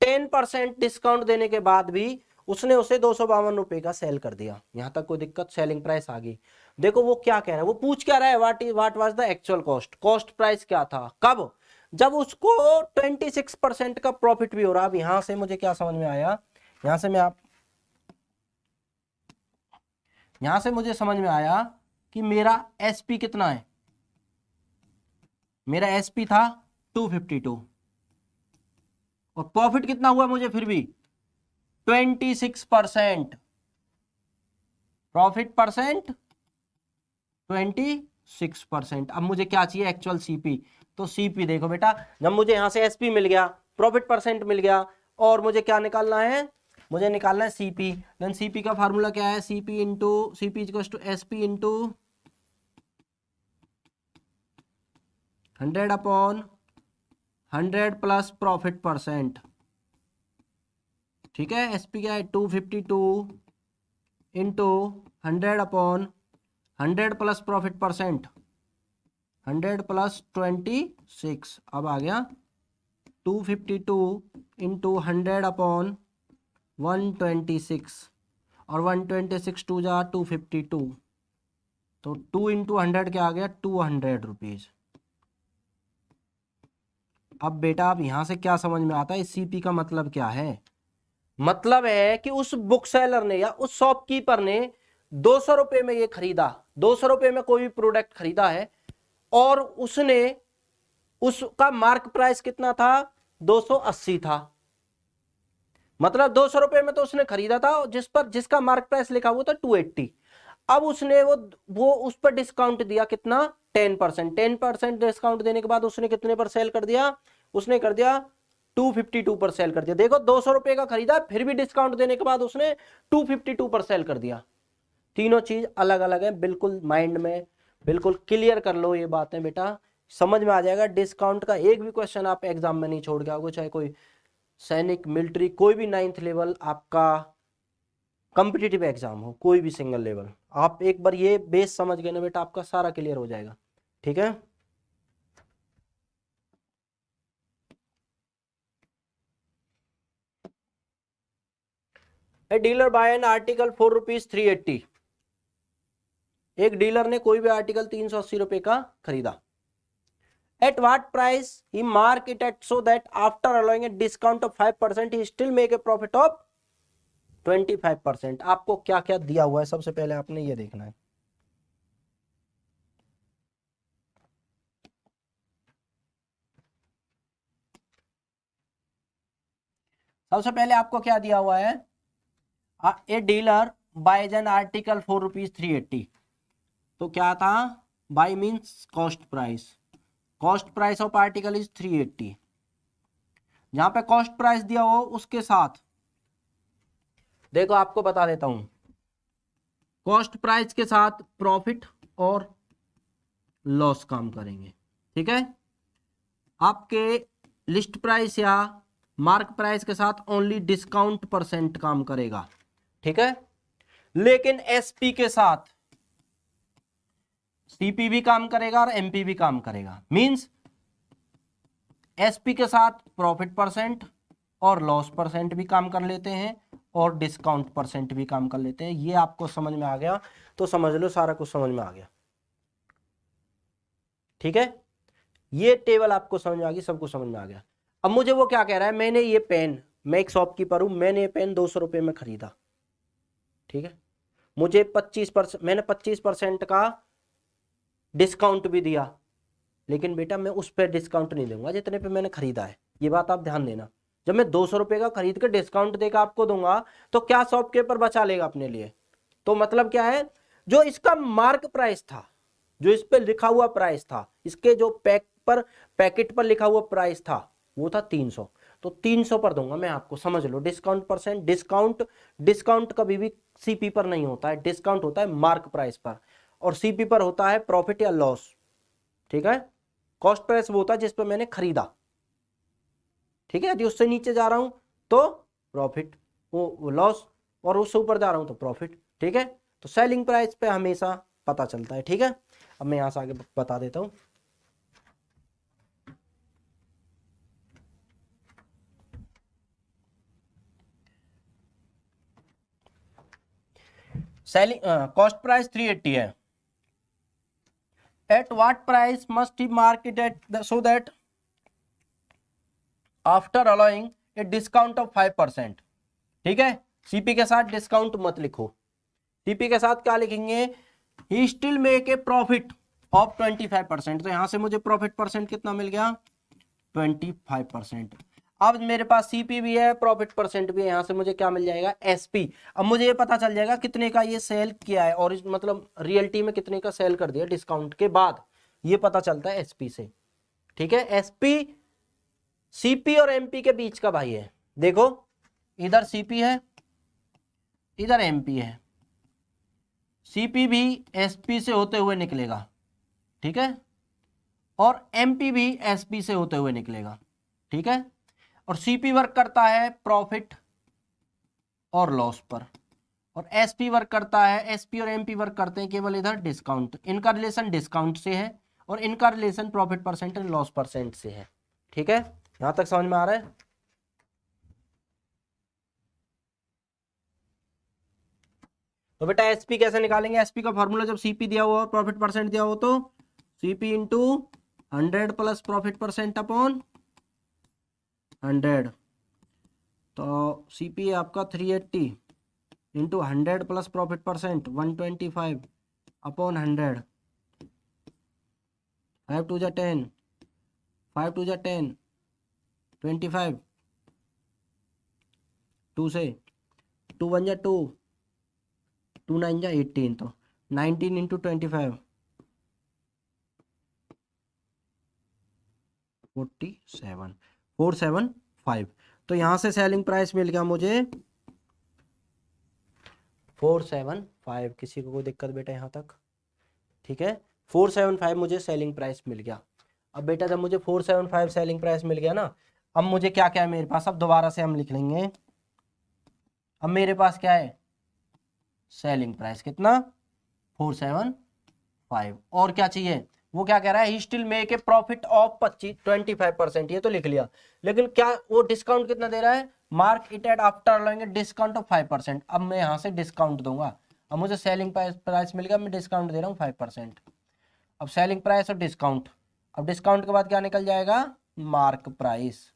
10% डिस्काउंट देने के बाद भी उसने उसे 252 रुपए का सेल कर दिया। यहां तक कोई दिक्कत, सेलिंग प्राइस आ गई। देखो वो क्या कह रहा है, वो पूछ क्या रहा है, what was the actual cost, cost price क्या था, कब, जब उसको 26% का प्रॉफिट भी हो रहा। अब यहां से मुझे क्या समझ में आया, यहां से मुझे समझ में आया कि मेरा एसपी कितना है, मेरा एसपी था 252 और प्रॉफिट कितना हुआ मुझे फिर भी 26%, प्रॉफिट परसेंट 26%। अब मुझे क्या चाहिए, एक्चुअल सीपी। तो सीपी देखो बेटा, जब मुझे यहां से एसपी मिल गया, प्रॉफिट परसेंट मिल गया, और मुझे क्या निकालना है, मुझे निकालना है सीपी। देन सीपी का फार्मूला क्या है, CP into CP equals to SP into 100 upon 100 plus profit percent. ठीक है, एसपी क्या है 252 into 100 upon 100 plus profit percent 100 plus 26। अब आ गया 252 इंटू 100 अपॉन 126 और 126 टू जा 252, तो 2 इंटू 100 क्या आ गया 200 रुपीज। अब बेटा अब यहां से क्या समझ में आता है, सीपी का मतलब क्या है, मतलब है कि उस बुक सेलर ने या उस शॉपकीपर ने 200 रुपए में ये खरीदा, 200 रुपए में कोई भी प्रोडक्ट खरीदा है, और उसने, उसका मार्क प्राइस कितना था 280 था, मतलब 200 रुपए में तो उसने खरीदा था, जिसका मार्क प्राइस लिखा हुआ था 280। अब उसने वो उस पर डिस्काउंट दिया कितना 10%, 10% डिस्काउंट देने के बाद उसने कितने पर सेल कर दिया, उसने कर दिया 252 पर सेल कर दिया। देखो 200 रुपए का खरीदा, फिर भी डिस्काउंट देने के बाद उसने 252 पर सेल कर दिया। तीनों चीज अलग अलग है, बिल्कुल माइंड में बिल्कुल क्लियर कर लो ये बातें बेटा, समझ में आ जाएगा। डिस्काउंट का एक भी क्वेश्चन आप एग्जाम में नहीं छोड़ के आओगे, चाहे कोई सैनिक, मिलिट्री, कोई भी 9th लेवल आपका कॉम्पिटिटिव एग्जाम हो, कोई भी सिंगल लेवल, आप एक बार ये बेस समझ गए ना बेटा, आपका सारा क्लियर हो जाएगा। ठीक है, a dealer buy an article for ₹380, एक डीलर ने कोई भी आर्टिकल 380 रुपए का खरीदा। At what price he mark it at so that after allowing A discount of 5% he still make a profit of 25%। आपको क्या क्या दिया हुआ है सबसे पहले आपने ये देखना है। सबसे पहले आपको क्या दिया हुआ है, a dealer buys an article for ₹380, तो क्या था, buy means cost price, cost price of article is 380, जहां पे कॉस्ट प्राइस दिया हो उसके साथ, देखो आपको बता देता हूं, कॉस्ट प्राइस के साथ प्रॉफिट और लॉस काम करेंगे। ठीक है, आपके लिस्ट प्राइस या मार्क प्राइस के साथ ओनली डिस्काउंट परसेंट काम करेगा। ठीक है, लेकिन एसपी के साथ सीपी भी काम करेगा और एमपी भी काम करेगा। मींस एसपी के साथ प्रॉफिट परसेंट और लॉस परसेंट भी काम कर लेते हैं और डिस्काउंट परसेंट भी काम कर लेते हैं। ये आपको समझ में आ गया तो समझ लो सारा कुछ समझ में आ गया। ठीक है, ये टेबल आपको समझ में आ गई, सब कुछ समझ में आ गया। अब मुझे वो क्या कह रहा है, मैंने ये पेन, मैं एक शॉपकीपर हूं, मैंने ये पेन 200 रुपये में खरीदा। ठीक है, मुझे 25%, मैंने 25% का डिस्काउंट भी दिया, लेकिन बेटा मैं उस पर डिस्काउंट नहीं दूंगा जितने पे मैंने खरीदा है। ये बात आप ध्यान देना, जब मैं 200 रुपये का खरीद कर डिस्काउंट देकर आपको दूंगा तो क्या शॉपकीपर बचा लेगा अपने लिए। तो मतलब क्या है, जो इसका मार्क प्राइस था, जो इस पे लिखा हुआ प्राइस था, इसके जो पैकेट पर लिखा हुआ प्राइस था वो था 300, तो 300 पर दूंगा मैं आपको। समझ लो डिस्काउंट परसेंट, डिस्काउंट कभी भी सीपी पर नहीं होता है, डिस्काउंट होता है मार्क प्राइस पर, और सीपी पर होता है प्रॉफिट या लॉस। ठीक है, कॉस्ट प्राइस वो होता है जिस पर मैंने खरीदा। ठीक है, यदि उससे नीचे जा रहा हूं तो प्रॉफिट, वो लॉस, और उससे ऊपर जा रहा हूं तो प्रॉफिट। ठीक है, तो सेलिंग प्राइस पे हमेशा पता चलता है। ठीक है, अब मैं यहां से आगे बता देता हूं। सेलिंग कॉस्ट प्राइस 380 है। At what price must he market at so that after allowing A discount of 5%। ठीक है, सीपी के साथ डिस्काउंट मत लिखो, सीपी के साथ क्या लिखेंगे, he still make a profit of 25%। तो यहां से मुझे प्रॉफिट परसेंट कितना मिल गया, 25%। अब मेरे पास सीपी भी है, प्रॉफिट परसेंट भी है, यहां से मुझे क्या मिल जाएगा, एसपी। अब मुझे ये पता चल जाएगा कितने का ये सेल किया है, और मतलब रियलिटी में कितने का सेल कर दिया डिस्काउंट के बाद, ये पता चलता है एसपी से। ठीक है, एसपी सीपी और एमपी के बीच का भाई है। देखो इधर सीपी है, इधर एमपी है, सीपी भी एसपी से होते हुए निकलेगा। ठीक है, और एमपी भी एसपी से होते हुए निकलेगा। ठीक है, और सीपी वर्क करता है प्रॉफिट और लॉस पर, और एसपी वर्क करता है, एसपी और एमपी वर्क करते हैं केवल इधर डिस्काउंट। इनका रिलेशन डिस्काउंट से है और इनका relation profit percent and loss percent से है। ठीक है, यहां तक समझ में आ रहा है। तो बेटा एसपी कैसे निकालेंगे, एसपी का फॉर्मूला जब सीपी दिया हुआ और प्रॉफिट परसेंट दिया हो तो CP into 100 plus profit percent upon 100। तो सीपी है आपका 380 into 100 plus profit percent 125 upon 100। 5 2 जा 10, 5 2 जा 10, 25, 2 से 2 1 जा 2, 2 9 जा 18, तो 19 इंटू 25 47 475। तो यहां से सेलिंग प्राइस मिल गया मुझे 475। किसी को कोई दिक्कत बेटा यहां तक? ठीक है, 475 मुझे सेलिंग प्राइस मिल गया। अब बेटा जब मुझे 475 सेलिंग प्राइस मिल गया ना, अब मुझे क्या क्या है मेरे पास, अब दोबारा से हम लिख लेंगे। अब मेरे पास क्या है, सेलिंग प्राइस कितना 475। और क्या चाहिए, वो क्या कह रहा है, he still make a profit of 25% ये तो लिख लिया, लेकिन क्या वो डिस्काउंट कितना दे रहा है, मार्क इट एट आफ्टर लेंगे डिस्काउंट ऑफ 5%। अब मैं यहाँ से डिस्काउंट दूंगा, अब मुझे सेलिंग प्राइस मिल गया, मैं डिस्काउंट दे रहा हूँ 5%। अब सेलिंग प्राइस और डिस्काउंट, अब डिस्काउंट के बाद क्या निकल जाएगा, मार्क प्राइस।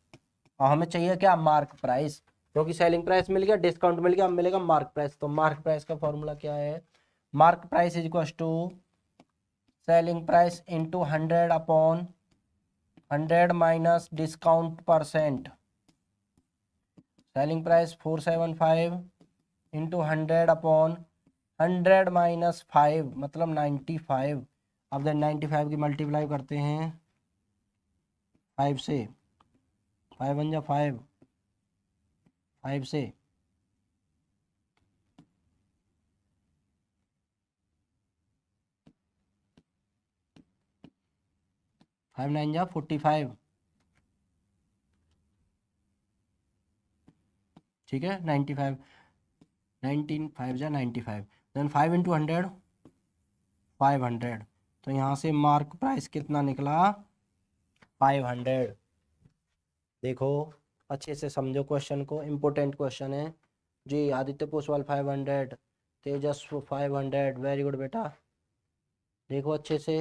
और हमें चाहिए क्या, मार्क प्राइस, क्योंकि सेलिंग प्राइस मिल गया, डिस्काउंट मिल गया, अब मिलेगा मार्क प्राइस। तो मार्क प्राइस का फॉर्मूला क्या है, mark price is equal to selling price into 100 upon 100 minus discount percent. Selling price 475 into 100 upon 100 minus 5 मतलब 95। अब देन 95 की मल्टीप्लाई करते हैं 5 से, 5 बन जा 5, 5 से 5 9 जा 45, ठीक है 95, 19 5 जा 95, देन 5 इंटू 100 500। तो यहाँ से मार्क प्राइस कितना निकला 500। देखो अच्छे से समझो क्वेश्चन को, इम्पोर्टेंट क्वेश्चन है जी। आदित्य पोसवाल 500, तेजस्व 500, वेरी गुड बेटा। देखो अच्छे से,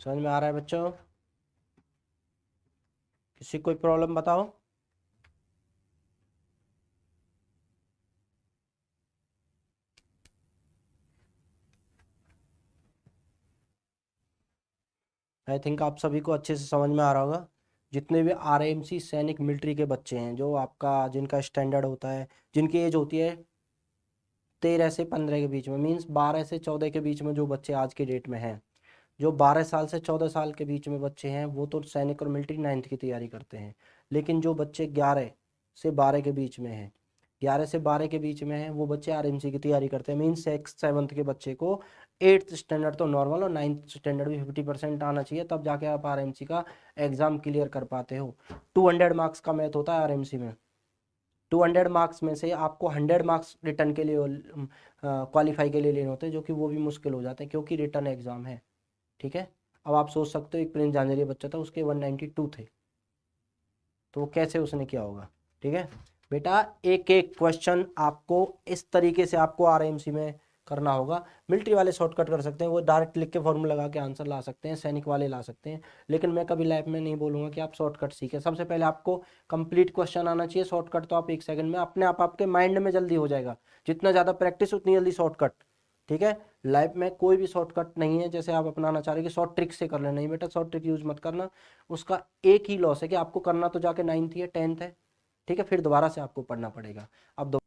समझ में आ रहा है बच्चों, किसी कोई प्रॉब्लम बताओ। आई थिंक आप सभी को अच्छे से समझ में आ रहा होगा। जितने भी आरएमसी सैनिक मिलिट्री के बच्चे हैं, जो आपका जिनका स्टैंडर्ड होता है, जिनकी एज होती है 13 से 15 के बीच में, मीन्स 12 से 14 के बीच में, जो बच्चे आज की डेट में हैं, जो 12 साल से 14 साल के बीच में बच्चे हैं, वो तो सैनिक और मिलिट्री 9th की तैयारी करते हैं। लेकिन जो बच्चे 11 से 12 के बीच में हैं, 11 से 12 के बीच में हैं, वो बच्चे आरएमसी की तैयारी करते हैं। मीन्स 6th-7th के बच्चे को 8th स्टैंडर्ड तो नॉर्मल और 9th स्टैंडर्ड भी 50% आना चाहिए, तब जाके आप आरएमसी का एग्जाम क्लियर कर पाते हो। 200 मार्क्स का मैथ होता है आरएमसी में। 200 मार्क्स में से आपको 100 मार्क्स रिटर्न के लिए क्वालिफाई के लिए लेने होते हैं, जो कि वो भी मुश्किल हो जाते हैं क्योंकि रिटर्न एग्जाम है, ठीक है। अब आप सोच सकते हो, एक प्रिंस झांझरिया बच्चा था, उसके 192 थे, तो वो कैसे उसने किया होगा, ठीक है बेटा। एक एक क्वेश्चन आपको इस तरीके से आपको आरएमसी में करना होगा। मिलिट्री वाले शॉर्टकट कर सकते हैं, वो डायरेक्ट लिख के फॉर्मूला लगा के आंसर ला सकते हैं, सैनिक वाले ला सकते हैं। लेकिन मैं कभी लाइफ में नहीं बोलूंगा कि आप शॉर्टकट सीखें। सबसे पहले आपको कंप्लीट क्वेश्चन आना चाहिए। शॉर्टकट तो आप 1 सेकंड में अपने आप आपके माइंड में जल्दी हो जाएगा, जितना ज़्यादा प्रैक्टिस उतनी जल्दी शॉर्टकट, ठीक है। लाइफ में कोई भी शॉर्टकट नहीं है जैसे आप अपनाना चाह रहे कि शॉर्ट ट्रिक से कर लेना, नहीं बेटा, शॉर्ट ट्रिक यूज मत करना। उसका एक ही लॉस है कि आपको करना तो जाके 9th है 10th है, ठीक है, फिर दोबारा से आपको पढ़ना पड़ेगा। अब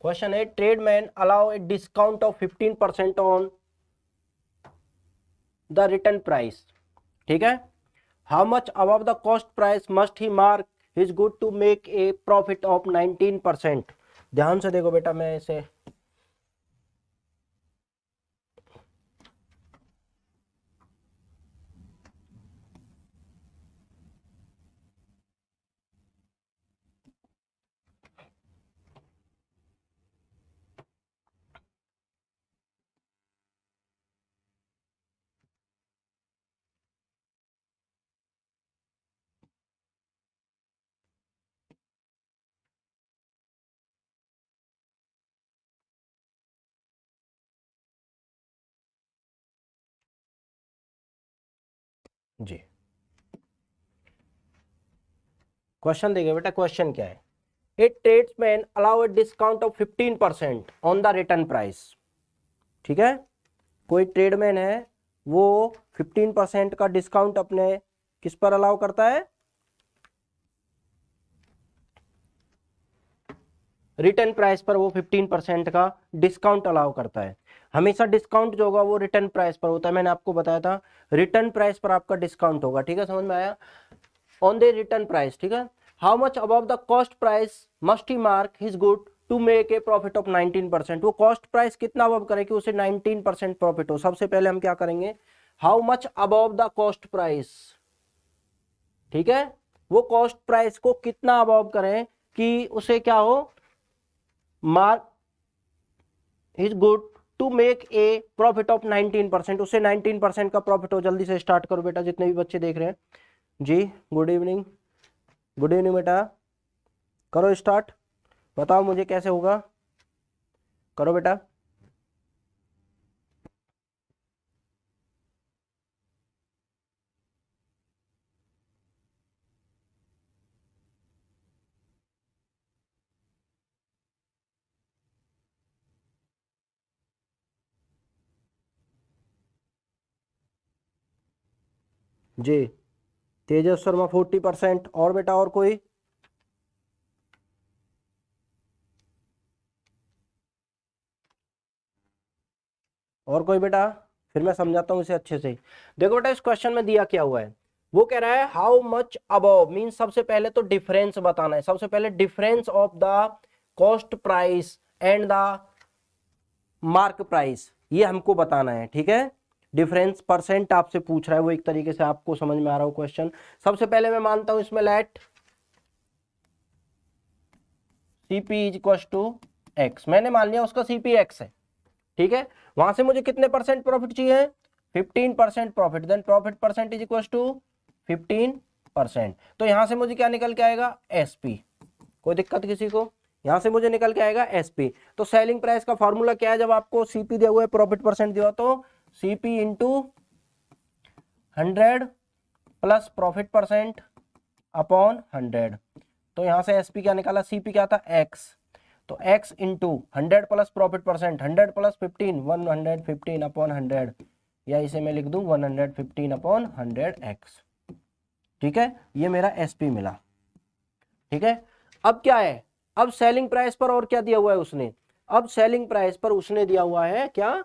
क्वेश्चन है, trade man allow a discount of 15% on the return price, ठीक है। How much above the cost price must he mark his good to make a profit of 19%। ध्यान से देखो बेटा, मैं इसे जी क्वेश्चन देखिए बेटा, क्वेश्चन क्या है, a tradesman allow a discount of 15% on the return price, ठीक है। कोई ट्रेडमैन है, वो 15% का डिस्काउंट अपने किस पर अलाउ करता है, रिटर्न प्राइस पर वो 15% का डिस्काउंट अलाउ करता है। हमेशा डिस्काउंट जो होगा वो रिटर्न प्राइस पर होता है, मैंने आपको बताया था, रिटर्न प्राइस पर आपका डिस्काउंट होगा, ठीक है, समझ में आया। ऑन द रिटर्न प्राइस, ठीक है। How much above the cost price must he mark his good to make a profit of 19%। वो कॉस्ट प्राइस कितना अबव करे कि उसे 19% प्रॉफिट हो। सबसे पहले हम क्या करेंगे, how much above the cost price, ठीक है, वो कॉस्ट प्राइस को कितना अबव करें कि उसे क्या हो, mark is good to make a profit of 19%, उससे 19% का प्रॉफिट हो। जल्दी से स्टार्ट करो बेटा, जितने भी बच्चे देख रहे हैं जी। गुड इवनिंग, गुड इवनिंग बेटा, करो स्टार्ट, बताओ मुझे कैसे होगा, करो बेटा। जी तेजस शर्मा 40%, और बेटा और कोई, और कोई बेटा, फिर मैं समझाता हूं इसे अच्छे से। देखो बेटा इस क्वेश्चन में दिया क्या हुआ है, वो कह रहा है हाउ मच अबव, मीन सबसे पहले तो डिफरेंस बताना है। सबसे पहले difference of the cost price and the mark price, ये हमको बताना है, ठीक है। डिफरेंस परसेंट आपसे पूछ रहा है, वो एक तरीके से आपको समझ में आ रहा हो क्वेश्चन। सबसे पहले मैं मानता हूं इसमें let CP is equal to X, मैंने मान लिया उसका सीपी एक्स है, ठीक है। वहां से मुझे कितने परसेंट प्रॉफिट चाहिए, 15% profit, then profit percent is equal to 15%। तो यहां से मुझे क्या निकल के आएगा, एसपी। कोई दिक्कत किसी को, यहां से मुझे निकल के आएगा एसपी। तो सेलिंग प्राइस का फॉर्मूला क्या है, जब आपको सीपी दिया हुआ है, प्रॉफिट परसेंट दिया, तो CP into 100 plus profit percent upon 100। तो यहां से एसपी क्या निकाला, सीपी क्या था, एक्स, तो x into 100 plus profit percent, 100 plus 15, 115 upon 100, या इसे मैं लिख दूं 115 अपॉन 100x, ठीक है। ये मेरा एसपी मिला, ठीक है। अब क्या है, अब सेलिंग प्राइस पर और क्या दिया हुआ है उसने, अब सेलिंग प्राइस पर उसने दिया हुआ है क्या,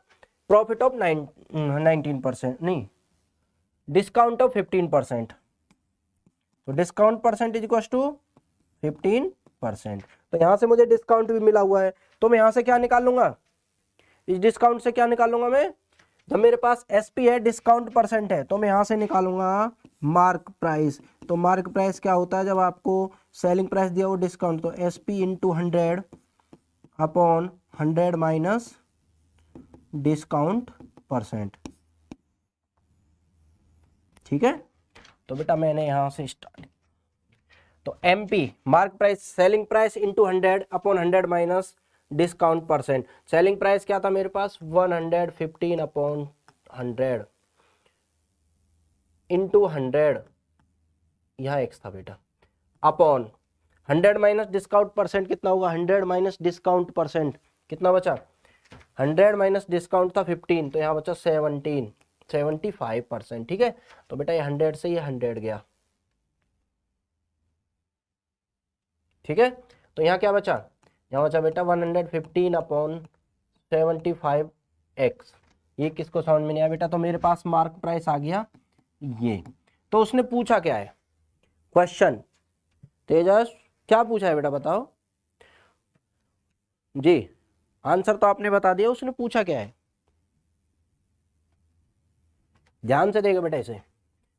प्रॉफिट ऑफ 19%, नहीं, डिस्काउंट ऑफ 15%। तो discount percent is equal to 15%। तो यहां से मुझे डिस्काउंट भी मिला हुआ है, तो मैं यहां से क्या निकाल लूंगा, इस डिस्काउंट से क्या निकाल लूंगा मैं, जब मेरे पास एसपी है, डिस्काउंट परसेंट है, तो मैं यहां से निकालूंगा मार्क प्राइस। तो मार्क प्राइस क्या होता है, जब आपको सेलिंग प्राइस दिया हो डिस्काउंट, तो SP into 100 upon 100 minus discount percent, ठीक है। तो बेटा मैंने यहां से स्टार्ट, तो MP mark price, selling price into 100 upon 100 minus discount percent. Selling price क्या था मेरे पास, 115 अपॉन 100 इंटू 100, यह एक्स था बेटा, अपॉन 100 माइनस डिस्काउंट परसेंट कितना होगा, 100 माइनस डिस्काउंट परसेंट कितना बचा, 100 माइनस डिस्काउंट था 15, तो यहाँ बचा 75%, ठीक है। तो बेटा ये 100 से ये 100 गया, ठीक है। तो यहाँ क्या बचा, यहाँ बचा बेटा 115 अपॉन 75x। ये किसको समझ में नहीं आया बेटा, तो मेरे पास मार्क प्राइस आ गया ये। तो उसने पूछा क्या है क्वेश्चन, तेजस क्या पूछा है बेटा बताओ जी, आंसर तो आपने बता दिया, उसने पूछा क्या है, ध्यान से देखो बेटा इसे।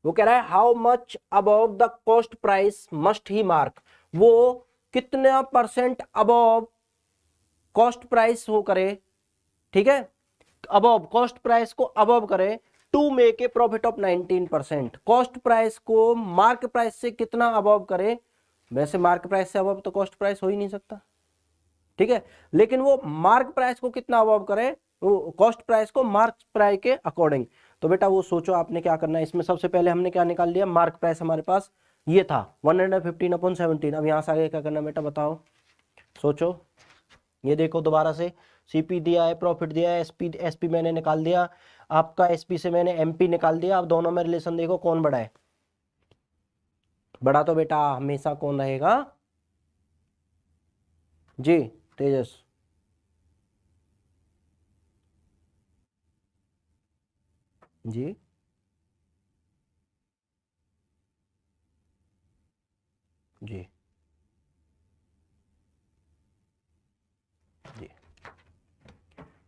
वो कह रहा है how much above the cost price must he mark, वो कितना परसेंट अबव कॉस्ट प्राइस वो करे, ठीक है, अबव कॉस्ट प्राइस को अबव करे to make a profit of 19%। Cost price को मार्क प्राइस से कितना अबव करे, वैसे मार्क प्राइस से अबव तो कॉस्ट प्राइस हो ही नहीं सकता, ठीक है, लेकिन वो मार्क प्राइस को कितना अबव करे, वो कॉस्ट प्राइस को मार्क प्राइस के अकॉर्डिंग। तो बेटा वो सोचो आपने क्या करना है, इसमें सबसे पहले हमने क्या निकाल लिया, मार्क प्राइस हमारे पास ये था 115 अपॉन 17। अब यहां से आगे क्या करना बेटा बताओ, सोचो, ये देखो दोबारा से, सीपी दिया है, प्रॉफिट दिया है, एसपी एसपी मैंने निकाल दिया, आपका एसपी से मैंने एमपी निकाल दिया। अब दोनों में रिलेशन देखो कौन बड़ा है, बड़ा तो बेटा हमेशा कौन रहेगा जी, तेजस, जी जी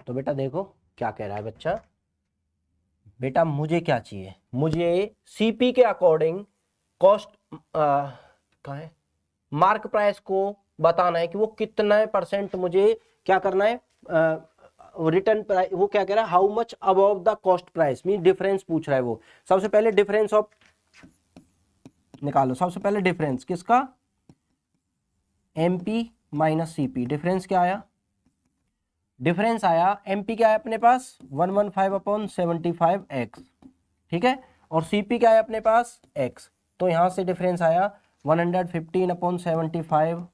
तो बेटा देखो क्या कह रहा है बच्चा, बेटा मुझे क्या चाहिए, मुझे सीपी के अकॉर्डिंग कॉस्ट कहाँ है, मार्क प्राइस को बताना है कि वो कितना परसेंट मुझे क्या करना है, रिटर्न प्राइस, वो क्या कह रहा है, how much above the cost price, mean difference पूछ रहा है वो। सबसे पहले डिफरेंस ऑफ निकालो, सबसे पहले डिफरेंस किसका, एमपी माइनस सीपी। डिफरेंस क्या आया, डिफरेंस आया एमपी क्या है अपने पास 115/75x, ठीक है, और सीपी क्या है अपने पास x, तो यहां से डिफरेंस आया 115/75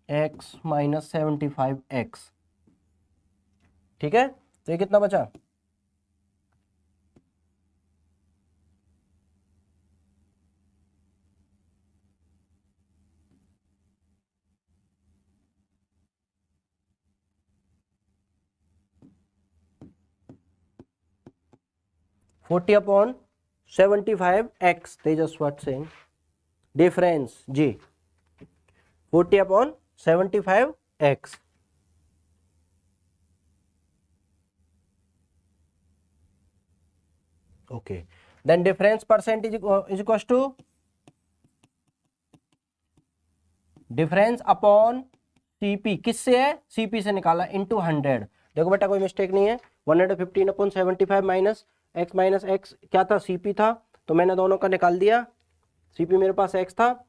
x माइनस 75x, ठीक है। तो ये कितना बचा, 40/75x, Tejas what saying, difference जी 40/75x, okay, then difference percentage is equal to difference upon CP, किससे है, सीपी से निकाला, इनटू 100। देखो बेटा कोई मिस्टेक नहीं है, 115/75 माइनस एक्स क्या था, सीपी था, तो मैंने दोनों का निकाल दिया, सीपी मेरे पास एक्स था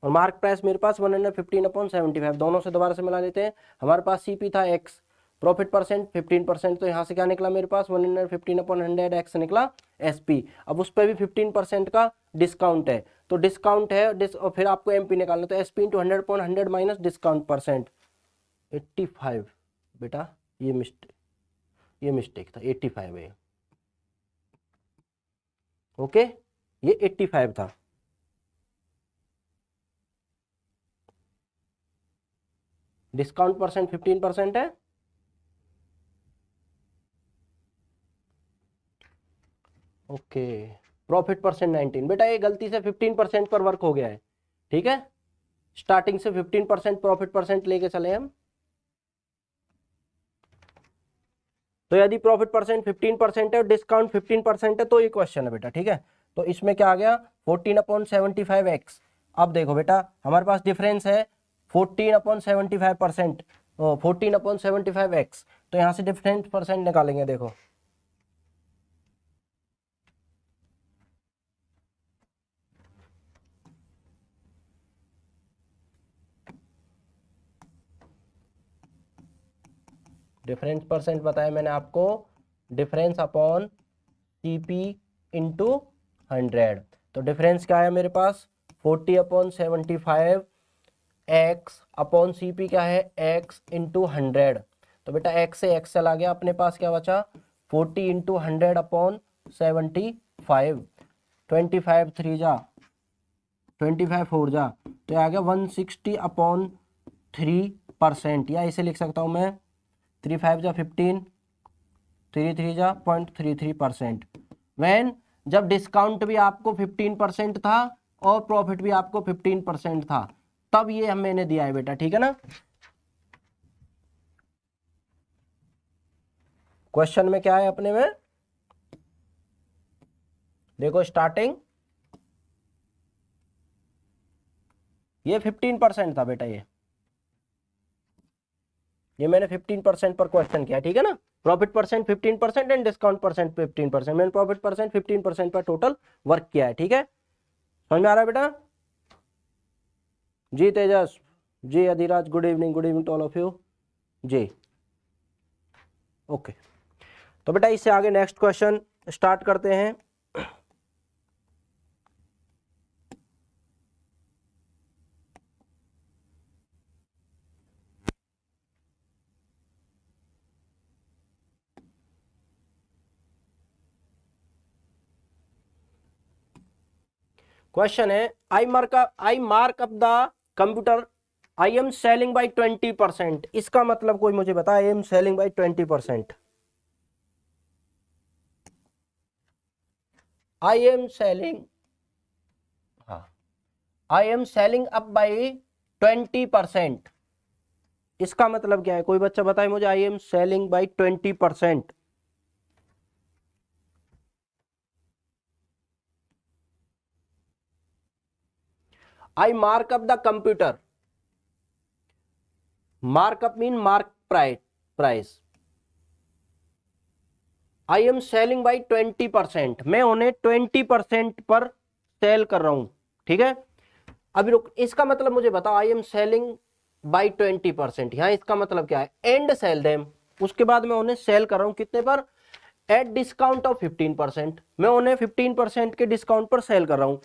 और मार्क प्राइस मेरे पास 115/75, दोनों से दोबारा से मिला लेते हैं, हमारे पास सीपी था एक्स, प्रॉफिट परसेंट 15%, तो यहाँ से क्या निकला मेरे पास 115/100x निकला एसपी। अब उस पर भी 15% का डिस्काउंट है, तो डिस्काउंट है और फिर आपको एमपी निकालना, तो SP into 100/100 minus discount percent 85, बेटा ये मिस्टेक था, 85 है, ओके, ये 85 था, डिस्काउंट परसेंट 15% है, ओके, प्रॉफिट परसेंट 19, बेटा ये गलती से 15% पर वर्क हो गया है, ठीक है, स्टार्टिंग से 15% प्रॉफिट परसेंट लेके चले हम, तो यदि प्रॉफिट परसेंट 15% है और डिस्काउंट 15% है तो ये क्वेश्चन है बेटा, ठीक है। तो इसमें क्या आ गया 14/75x। अब देखो बेटा हमारे पास डिफरेंस है 14/75%, 14/75x, तो यहां से डिफरेंस परसेंट निकालेंगे, देखो डिफरेंस परसेंट बताया मैंने आपको, डिफरेंस अपॉन सीपी इंटू 100, तो डिफरेंस क्या है मेरे पास 40/75 एक्स अपॉन सीपी क्या है एक्स इंटू 100, तो बेटा एक्स से एक्स चला गया, अपने पास क्या बचा 40 इंटू 100/75, 25 3 जा 25 4 जा, तो आ गया 160/3%, या इसे लिख सकता हूँ मैं 3 5 जा 15, 3 3 जा 0.33%, वैन जब डिस्काउंट भी आपको 15% था और प्रॉफिट भी आपको 15% था, तब ये मैंने दिया है बेटा, ठीक है ना। क्वेश्चन में क्या है अपने में, देखो स्टार्टिंग ये 15% था बेटा, ये मैंने 15% पर क्वेश्चन किया, ठीक है ना, profit percent 15% and discount percent 15%, मैंने प्रॉफिट परसेंट 15% पर टोटल वर्क किया है, ठीक है, समझ में आ रहा है बेटा। जी तेजस, जी Adhiraj, good evening to all of you जी, ओके। तो बेटा इससे आगे नेक्स्ट क्वेश्चन स्टार्ट करते हैं। क्वेश्चन है I mark up the computer, I am selling by 20%, इसका मतलब कोई मुझे बता, I am selling by 20%, I am selling, हाँ, I am selling up by 20%। इसका मतलब क्या है, कोई बच्चा बताए मुझे। I am selling by 20%। I mark up the computer. Markup mean mark price. I am selling by 20%, मैं उन्हें 20% पर सेल कर रहा हूं। ठीक है, अभी रुक, इसका मतलब मुझे बताओ। आई एम सेलिंग बाई 20%, यहां इसका मतलब क्या है, एंड सेल देम। उसके बाद मैं उन्हें सेल कर रहा हूं कितने पर, एट डिस्काउंट ऑफ 15%। मैं उन्हें 15% के डिस्काउंट पर सेल कर रहा हूं।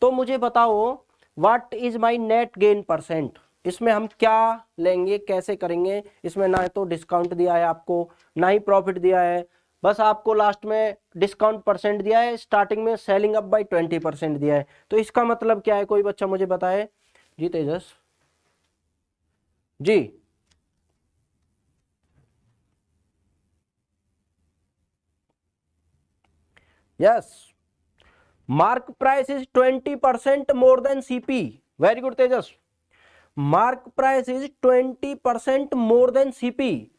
तो मुझे बताओ what is my net gain percent. इसमें हम क्या लेंगे, कैसे करेंगे। इसमें ना तो डिस्काउंट दिया है आपको, ना ही प्रॉफिट दिया है, बस आपको लास्ट में डिस्काउंट परसेंट दिया है, स्टार्टिंग में सेलिंग अप बाई 20% दिया है। तो इसका मतलब क्या है, कोई बच्चा मुझे बताए। जी तेजस जी। Yes, mark price is 20% more than CP. Very good Tejas. Mark price is 20% more than CP.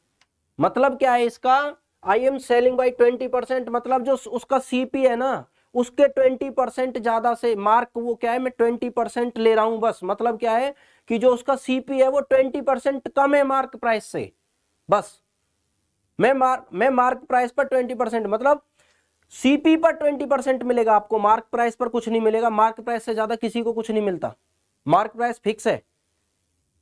मतलब क्या है इसका, आई एम सेलिंग बाई 20%, मतलब जो उसका सीपी है ना, उसके 20% ज्यादा से मार्क, वो क्या है, मैं 20% ले रहा हूं बस। मतलब क्या है कि जो उसका सीपी है वो 20% कम है मार्क प्राइस से, बस। मैं मार्क प्राइस पर 20%, मतलब सीपी पर 20% मिलेगा आपको, मार्क प्राइस पर कुछ नहीं मिलेगा। मार्क प्राइस से ज्यादा किसी को कुछ नहीं मिलता। मार्क प्राइस फिक्स है,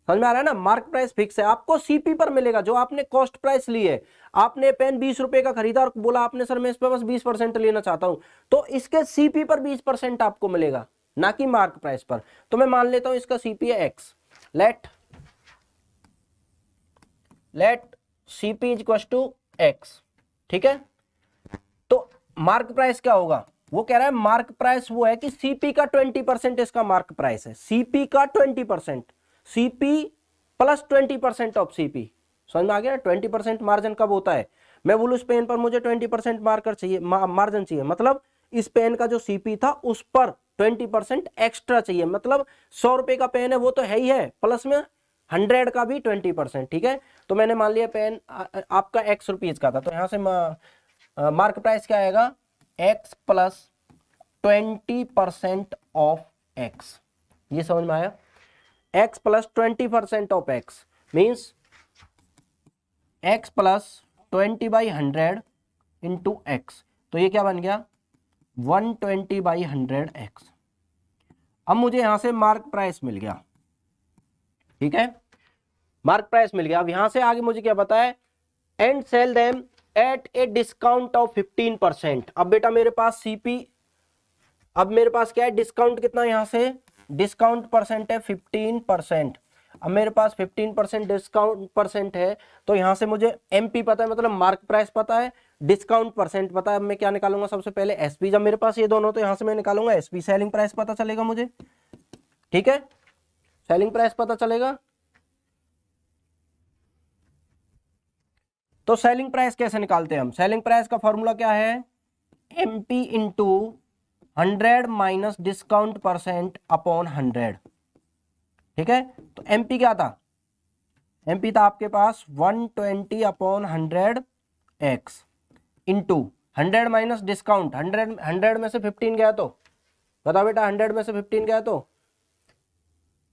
समझ में आ रहा है ना। मार्क प्राइस फिक्स है, आपको सीपी पर मिलेगा जो आपने कॉस्ट प्राइस ली है। आपने पेन 20 रुपए का खरीदा और बोला आपने सर मैं इस पर बस 20% लेना चाहता हूं, तो इसके सीपी पर 20% आपको मिलेगा, ना कि मार्क प्राइस पर। तो मैं मान लेता हूं इसका सीपी है X. Let CP is equal to X. ठीक है, तो मार्क प्राइस क्या होगा, वो कह रहा है मार्क प्राइस वो है कि सीपी का 20% इसका मार्क प्राइस है। सीपी का 20%, सीपी प्लस 20% ऑफ सीपी। समझ में आ गया। 20% मार्जिन कब होता है, मैं बोलूं इस पेन पर मुझे 20% मार्कर चाहिए, मार्जिन चाहिए, मतलब इस पेन का जो सीपी था उस पर 20% एक्स्ट्रा चाहिए। मतलब 100 रुपए का पेन है वो तो है ही है, प्लस में 100 का भी 20%। ठीक है, तो मैंने मान लिया पेन आपका एक्स रुपीज का था, तो यहां से मार्क प्राइस क्या आएगा, एक्स प्लस 20% ऑफ एक्स। ये समझ में आया, x plus 20% of X means x plus 20/100 into X. तो ये क्या बन गया, 120/100 एक्स। अब मुझे यहां से मार्क प्राइस मिल गया। ठीक है, मार्क प्राइस मिल गया। अब यहां से आगे मुझे क्या बताया, and sell them at A discount of 15%। अब बेटा मेरे पास सीपी, अब मेरे पास क्या है, डिस्काउंट कितना, यहां से डिस्काउंट परसेंट है 15%। अब मेरे पास 15% डिस्काउंट परसेंट है, तो यहां से मुझे एमपी पता है, मतलब मार्क प्राइस पता है, डिस्काउंट परसेंट पता है। अब मैं क्या निकालूंगा, सबसे पहले एसपी। जब मेरे पास ये दोनों, तो यहां से मैं निकालूंगा एसपी, सेलिंग प्राइस पता चलेगा मुझे। ठीक है, सेलिंग प्राइस पता चलेगा। तो सेलिंग प्राइस कैसे निकालते हैं हम, सेलिंग प्राइस का फॉर्मूला क्या है, MP into 100 minus discount percent upon 100। ठीक है, तो एमपी क्या था, एमपी था आपके पास 120/100 एक्स इंटू 100 माइनस डिस्काउंट। 100 में से 15 गया तो बताओ बेटा, 100 में से 15 गया तो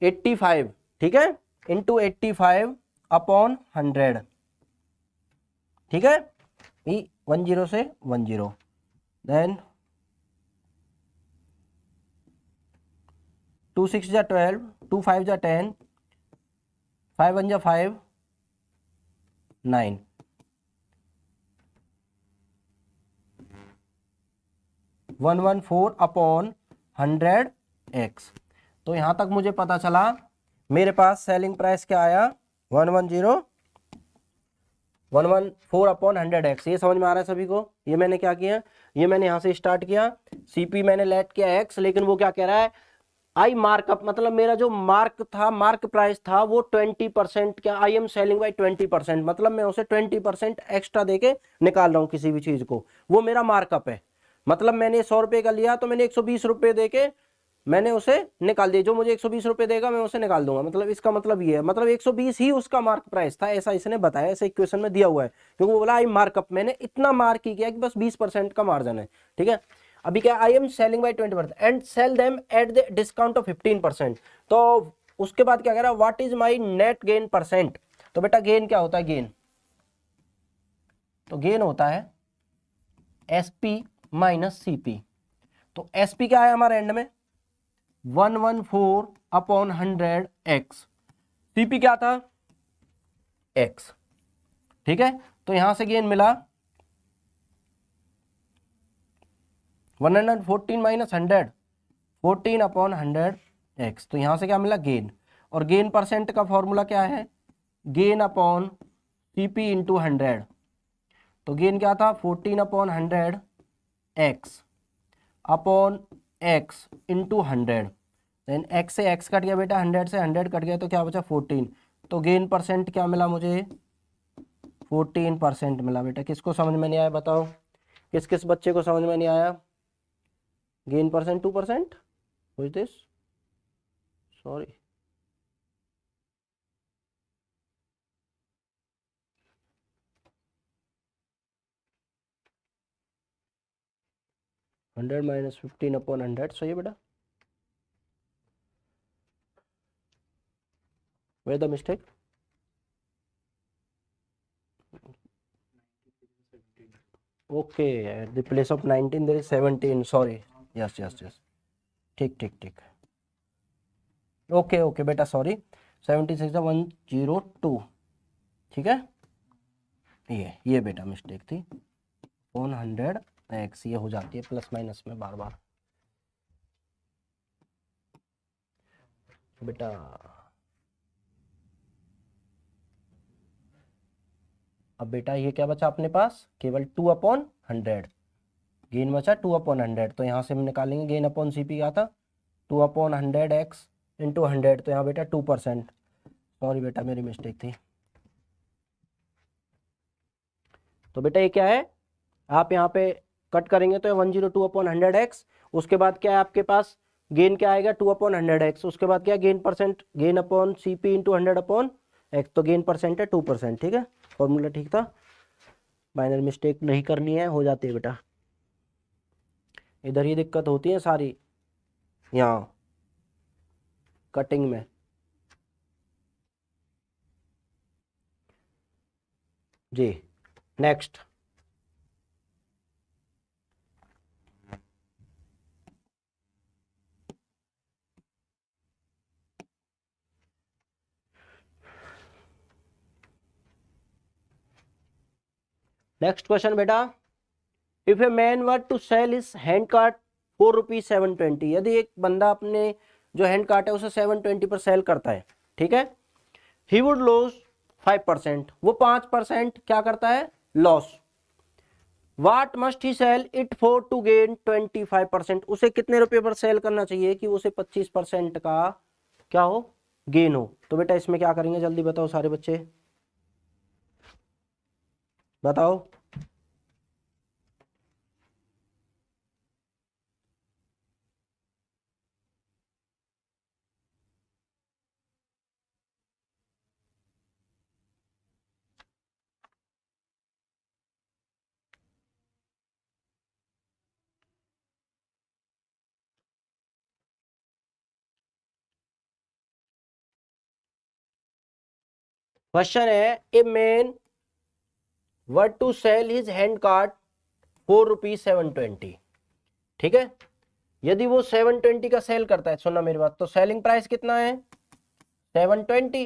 85। ठीक है, इंटू 85/100। ठीक है, 10 से 10, देन 2 6 जा 12, 2 5 जा 10, 5 1 जा 5, 9, 114/100 एक्स। तो यहां तक मुझे पता चला, मेरे पास सेलिंग प्राइस क्या आया, 114/100 एक्स। ये समझ में आ रहा है सभी को। ये मैंने क्या किया, ये मैंने यहां से स्टार्ट किया, सीपी मैंने लेट किया एक्स, लेकिन वो क्या कह रहा है, आई मार्कअप, मतलब मेरा जो मार्क था, मार्क प्राइस था वो 20%, क्या आई एम सेलिंग बाई 20%, मतलब मैं उसे 20% एक्स्ट्रा देके निकाल रहा हूं किसी भी चीज को, वो मेरा मार्कअप है। मतलब मैंने 100 रुपए का लिया तो मैंने 120 रुपए देके मैंने उसे निकाल दिया, जो मुझे 120 रुपए देगा मैं उसे निकाल दूंगा, मतलब इसका मतलब ये है, मतलब 120 ही उसका मार्क प्राइस था, ऐसा इसने बताया, ऐसा इक्वेशन में दिया हुआ है, क्योंकि वो बोला आई मार्कअप, मैंने इतना मार्क ही किया कि बस 20% का मार्जिन है, ठीक है। अभी क्या, आई am selling by 20% and sell them at the discount of 15%। तो उसके बाद क्या कह रहा है, what is my net gain percent. तो बेटा गेन क्या होता है, गेन, तो गेन होता है एसपी माइनस सीपी। तो एसपी क्या है हमारे एंड में 114 अपॉन 100 एक्स, सीपी क्या था एक्स, ठीक है। तो यहां से गेन मिला 114 माइनस 100, 14 अपॉन 100 एक्स, तो यहां से क्या मिला गेन। और गेन परसेंट का फॉर्मूला क्या है, गेन अपॉन सीपी इंटू 100। तो गेन क्या था 14 upon 100 X upon X into 100, then X से एक्स कट गया बेटा, 100 से 100 कट गया, तो क्या बचा 14। तो गेन परसेंट क्या मिला मुझे 14% मिला। बेटा किसको समझ में नहीं आया बताओ, किस किस बच्चे को समझ में नहीं आया, gain percent 2%, what is this, sorry, hundred minus 15 upon 100, सही है बेटा, where the mistake, okay at the place of 19 there is 17, sorry, yes yes yes, ठीक ठीक ठीक, ओके ओके बेटा सॉरी, 76,102, ठीक है, ये बेटा मिस्टेक थी, 100 एक्स, ये हो जाती है प्लस माइनस में बार बार बेटा। अब बेटा ये क्या बचा अपने पास, केवल 2/100, गेन बचा 2/100, तो यहाँ से हम निकालेंगे गेन अपॉन सीपी क्या था 2/100 एक्स इंटू 100, तो यहाँ बेटा 2%, सॉरी बेटा मेरी मिस्टेक थी। तो बेटा ये क्या है, आप यहाँ पे कट करेंगे तो 102/100 एक्स, उसके बाद क्या है आपके पास गेन क्या आएगा 2/100 एक्स, उसके बाद क्या gain percent, gain upon CP into 100/एक्स, तो गेन परसेंट है 2%, ठीक है, फॉर्मूला ठीक था, माइनर मिस्टेक नहीं करनी है, हो जाती है बेटा, इधर ही दिक्कत होती है सारी, यहाँ कटिंग में। जी नेक्स्ट, नेक्स्ट क्वेश्चन बेटा, if a man were to sell his hand cart ₹4 720, यदि एक बंदा अपने जो हैंड कार्ट है उसे 720 पर सेल करता है, ठीक है, ही वुड लॉस 5%, वो 5% क्या करता है loss, what must he sell it for to gain 25%, उसे कितने रुपए पर सेल करना चाहिए कि उसे 25% का क्या हो गेन हो। तो बेटा इसमें क्या करेंगे जल्दी बताओ सारे बच्चे, बताओ। क्वेश्चन है, a man were to sell his hand cart ₹4 720, ठीक है, यदि वो 720 का सेल करता है, सुनना मेरी बात, तो सेलिंग प्राइस कितना है 720।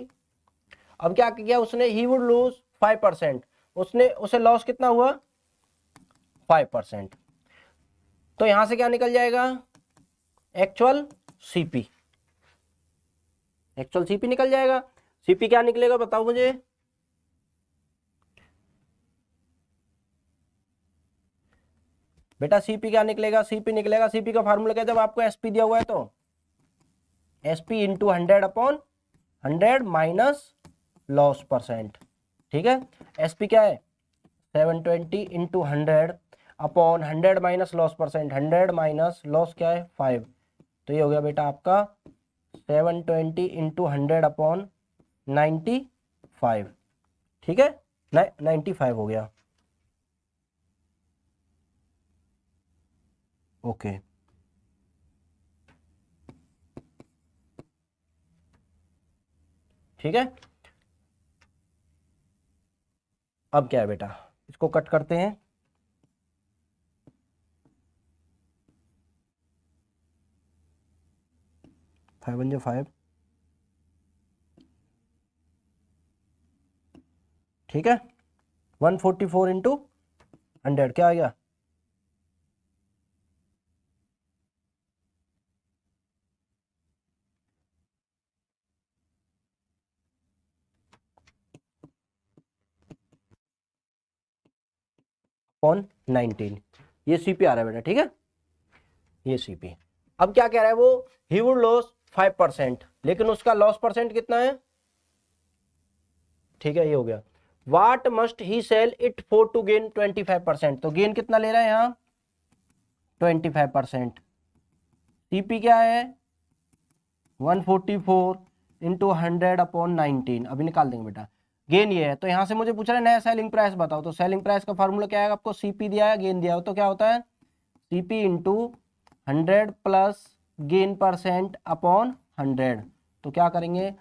अब क्या किया उसने, ही वुड लूज 5%, उसने उसे लॉस कितना हुआ 5%, तो यहां से क्या निकल जाएगा एक्चुअल सीपी, एक्चुअल सीपी निकल जाएगा। सीपी क्या निकलेगा बताओ मुझे, बेटा सीपी क्या निकलेगा, सीपी निकलेगा, सीपी का फार्मूला क्या है, जब आपको एसपी दिया हुआ है तो SP into 100/100 minus loss percent, ठीक है, एसपी क्या है 720 into 100/100 minus loss percent, 100 minus loss क्या है 5, तो ये हो गया बेटा आपका 720 इंटू 100/95, ठीक है, 95 हो गया। ओके, ठीक है। अब क्या है बेटा, इसको कट करते हैं। फाइव वन जो 5, ठीक है। 144 इंटू 100 क्या आ गया, 19। ये सीपी आ रहा है बेटा, ठीक है, ये सीपी। अब क्या कह रहा है वो, ही वुड लॉस 5%, लेकिन उसका लॉस परसेंट कितना है, ठीक है, ये हो गया। What must he sell it for to gain 25%, तो गेन कितना ले रहा है यहाँ 25%। सीपी क्या है 144 इंटू 100/19, अभी निकाल देंगे बेटा। गेन ये है, तो यहाँ से मुझे पूछ रहा है नया सेलिंग प्राइस बताओ, तो सेलिंग प्राइस का फॉर्मूला क्या है, आपको सीपी दिया है, गेन दिया हो, तो क्या होता है CP into 100 plus gain percent upon 100। तो क्या करेंगे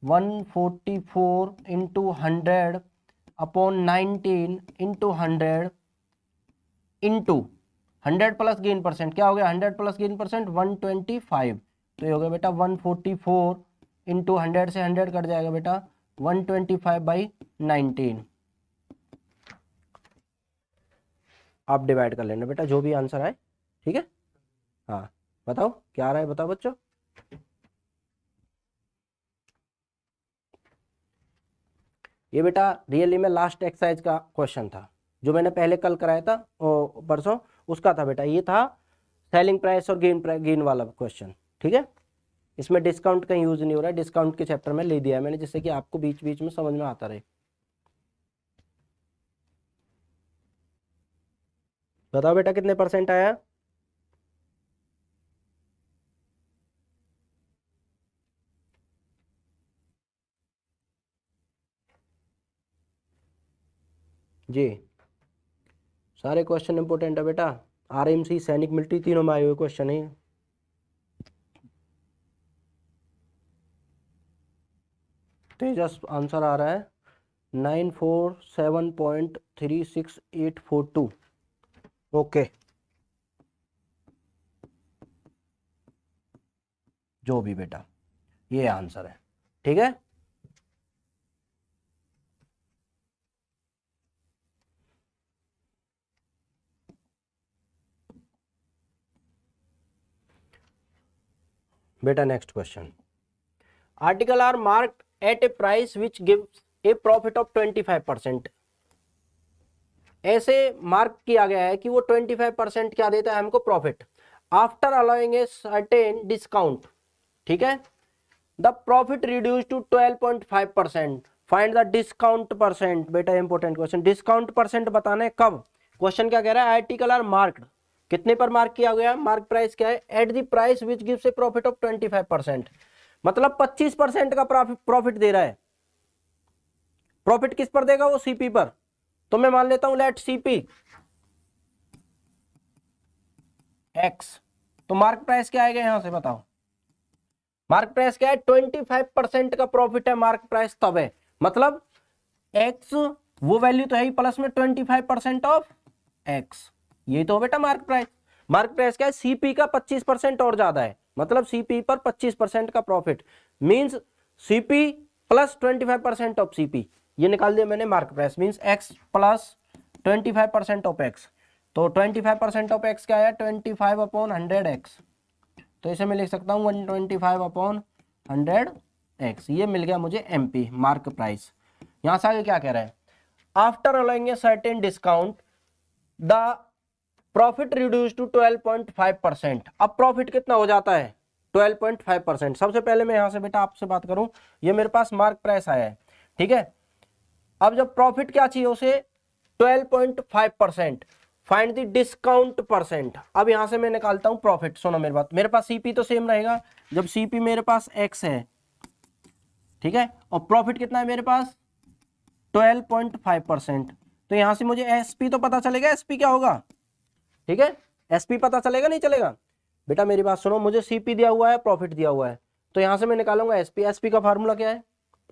144 into 100/19 into 100 into 100 plus gain percent, क्या हो गया 100 प्लस गेन परसेंट 125। तो ये हो गया बेटा 144 इंटू 100 से 100 कट जाएगा बेटा 125/19। आप डिवाइड कर लेना बेटा जो भी आंसर आए, ठीक है। हाँ बताओ क्या आ रहा है, बताओ बच्चों। ये बेटा रियली में लास्ट एक्सरसाइज का क्वेश्चन था, जो मैंने पहले कल कराया था परसों, उसका था बेटा, ये था सेलिंग प्राइस और गेन वाला क्वेश्चन, ठीक है। इसमें डिस्काउंट का यूज नहीं हो रहा है, डिस्काउंट के चैप्टर में ले दिया है मैंने, जिससे कि आपको बीच बीच में समझ में आता रहे। बताओ बेटा कितने परसेंट आया, जी सारे क्वेश्चन इंपोर्टेंट है बेटा, आरएमसी सैनिक मिलिट्री तीनों में आए हुए क्वेश्चन है। तेजस आंसर आ रहा है 947.36842। ओके, जो भी बेटा ये आंसर है, ठीक है। बेटा next question, article are marked at a price which gives a profit of 25%। ऐसे मार्क किया गया है कि वो 25% क्या देता है हमको profit, after allowing a certain discount, ठीक है। The profit reduce to 12.5%, find the discount percent. बेटा इंपॉर्टेंट क्वेश्चन, डिस्काउंट परसेंट बताना है कब, क्वेश्चन क्या कह रहा है, आर्टिकल आर मार्क्ड, कितने पर मार्क किया गया, मार्क प्राइस क्या है, at the price which gives a profit of 25%, मतलब 25% का प्रॉफिट दे रहा है। प्रॉफिट किस पर देगा वो, सीपी पर। तो मैं मान लेता हूं लेट सीपी एक्स, तो मार्क प्राइस क्या आएगा यहां से बताओ, मार्क प्राइस क्या है 25% का प्रॉफिट है, मार्क प्राइस तब है, मतलब एक्स वो वैल्यू तो है ही, प्लस में 25% ऑफ एक्स, ये तो बेटा मार्क प्राइस। मार्क प्राइस क्या है, सीपी का 25% और ज्यादा है, मतलब सीपी पर 25% का profit, means CP plus 25% of CP, ये निकाल दिया मैंने mark price, means x plus 25% of x. तो 25% ऑफ एक्स क्या है 25/100x, तो इसे मैं लिख सकता हूँ 125/100x, ये मिल गया मुझे एमपी मार्क प्राइस। यहां से आगे क्या कह रहा है, after allowing a certain discount the profit reduce to 12.5%। अब प्रॉफिट कितना हो जाता है 12.5%। सबसे पहले मैं यहां से बेटा आपसे बात करूं, ये मेरे पास मार्क प्राइस आया है, ठीक है। अब जब प्रॉफिट क्या चाहिए उसे 12.5%, फाइंड द डिस्काउंट परसेंट। अब यहां से मैं निकालता हूं प्रॉफिट। सुनो मेरी बात, मेरे पास सीपी तो सेम रहेगा, जब सीपी मेरे पास एक्स है, ठीक है, और प्रॉफिट कितना है मेरे पास 12.5%। तो यहां से मुझे एसपी तो पता चलेगा, एसपी क्या होगा, ठीक है, एसपी पता चलेगा नहीं चलेगा। बेटा मेरी बात सुनो, मुझे सीपी दिया हुआ है, प्रॉफिट दिया हुआ है, तो यहां से मैं निकालूंगा एसपी। एसपी का फार्मूला क्या है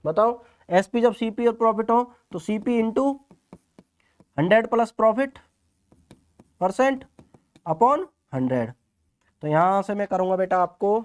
बताओ। एसपी जब सीपी और प्रॉफिट हो तो CP into 100 plus profit percent upon 100। तो यहां से मैं करूंगा बेटा आपको,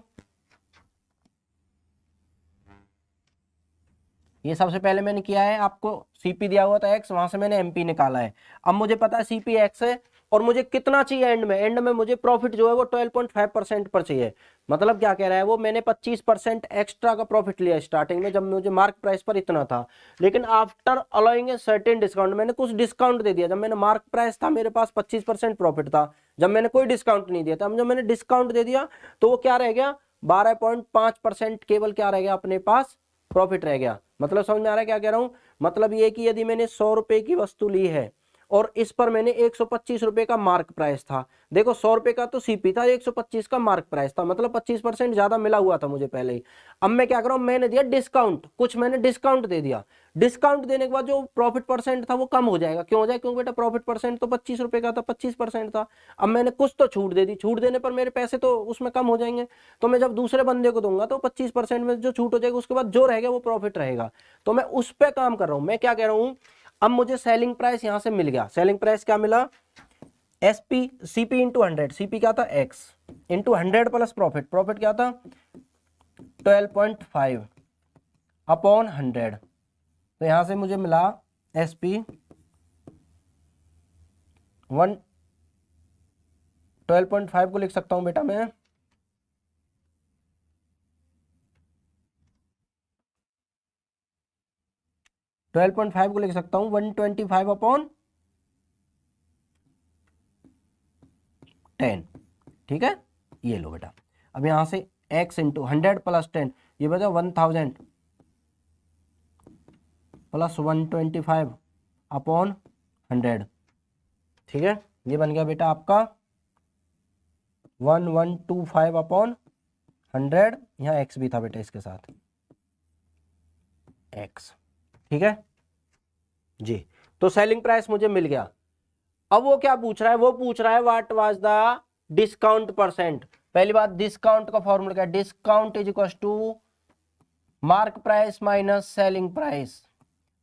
ये सबसे पहले मैंने किया है, आपको सीपी दिया हुआ था एक्स, वहां से मैंने एमपी निकाला है। अब मुझे पता है सीपी एक्स है, और मुझे कितना चाहिए एंड में, एंड में मुझे प्रॉफिट जो है वो 12.5% पर चाहिए। मतलब क्या कह रहा है वो, मैंने 25% एक्स्ट्रा का प्रॉफिट लिया स्टार्टिंग में, जब मुझे मार्क प्राइस पर इतना था, लेकिन after allowing a certain discount, मैंने कुछ डिस्काउंट दे दिया। जब मैंने मार्क प्राइस था मेरे पास 25% प्रॉफिट था, जब मैंने कोई डिस्काउंट नहीं दिया था, जब मैंने डिस्काउंट दे दिया तो वो क्या रह गया 12.5% केवल क्या रह गया अपने पास प्रॉफिट रह गया। मतलब समझ में आ रहा है क्या कह रहा हूं, मतलब ये कि यदि मैंने 100 रुपए की वस्तु ली है और इस पर मैंने 125 रुपए का मार्क प्राइस था, देखो 100 रुपए का तो सीपी था, 125 का मार्क प्राइस था, मतलब 25% ज्यादा मिला हुआ था मुझे पहले ही। अब मैं क्या कर रहा हूं, मैंने दिया डिस्काउंट, कुछ मैंने डिस्काउंट दे दिया। डिस्काउंट देने के बाद जो प्रॉफिट परसेंट था वो कम हो जाएगा। क्यों हो जाए, क्योंकि बेटा प्रॉफिट परसेंट तो 25 रुपए का था, 25% था। अब मैंने कुछ तो छूट दे दी, छूट देने पर मेरे पैसे तो उसमें कम हो जाएंगे, तो मैं जब दूसरे बंदे को दूंगा तो 25% में जो छूट हो जाएगी उसके बाद जो रहेगा वो प्रॉफिट रहेगा। तो मैं उस पर काम कर रहा हूं। मैं क्या कह रहा हूं, अब मुझे सेलिंग प्राइस यहां से मिल गया। सेलिंग प्राइस क्या मिला, एसपी सीपी इंटू 100, सीपी क्या था x into 100 plus profit, profit क्या था 12.5 अपॉन 100। तो यहां से मुझे मिला एसपी 12.5 को लिख सकता हूं बेटा मैं 12.5 को लिख सकता हूं 125 अपॉन 10, ठीक है। ये लो बेटा, अब यहां से x इंटू 100 प्लस 10, ये बचा 1000 प्लस 125 अपॉन 100, ठीक है। ये बन गया बेटा आपका 1125 अपॉन 100। यहाँ x भी था बेटा इसके साथ x, ठीक है जी। तो सेलिंग प्राइस मुझे मिल गया। अब वो क्या पूछ रहा है, वो पूछ रहा है what was the discount percent. पहली बात, डिस्काउंट का फॉर्मूला क्या है, discount is equal to mark price minus selling price.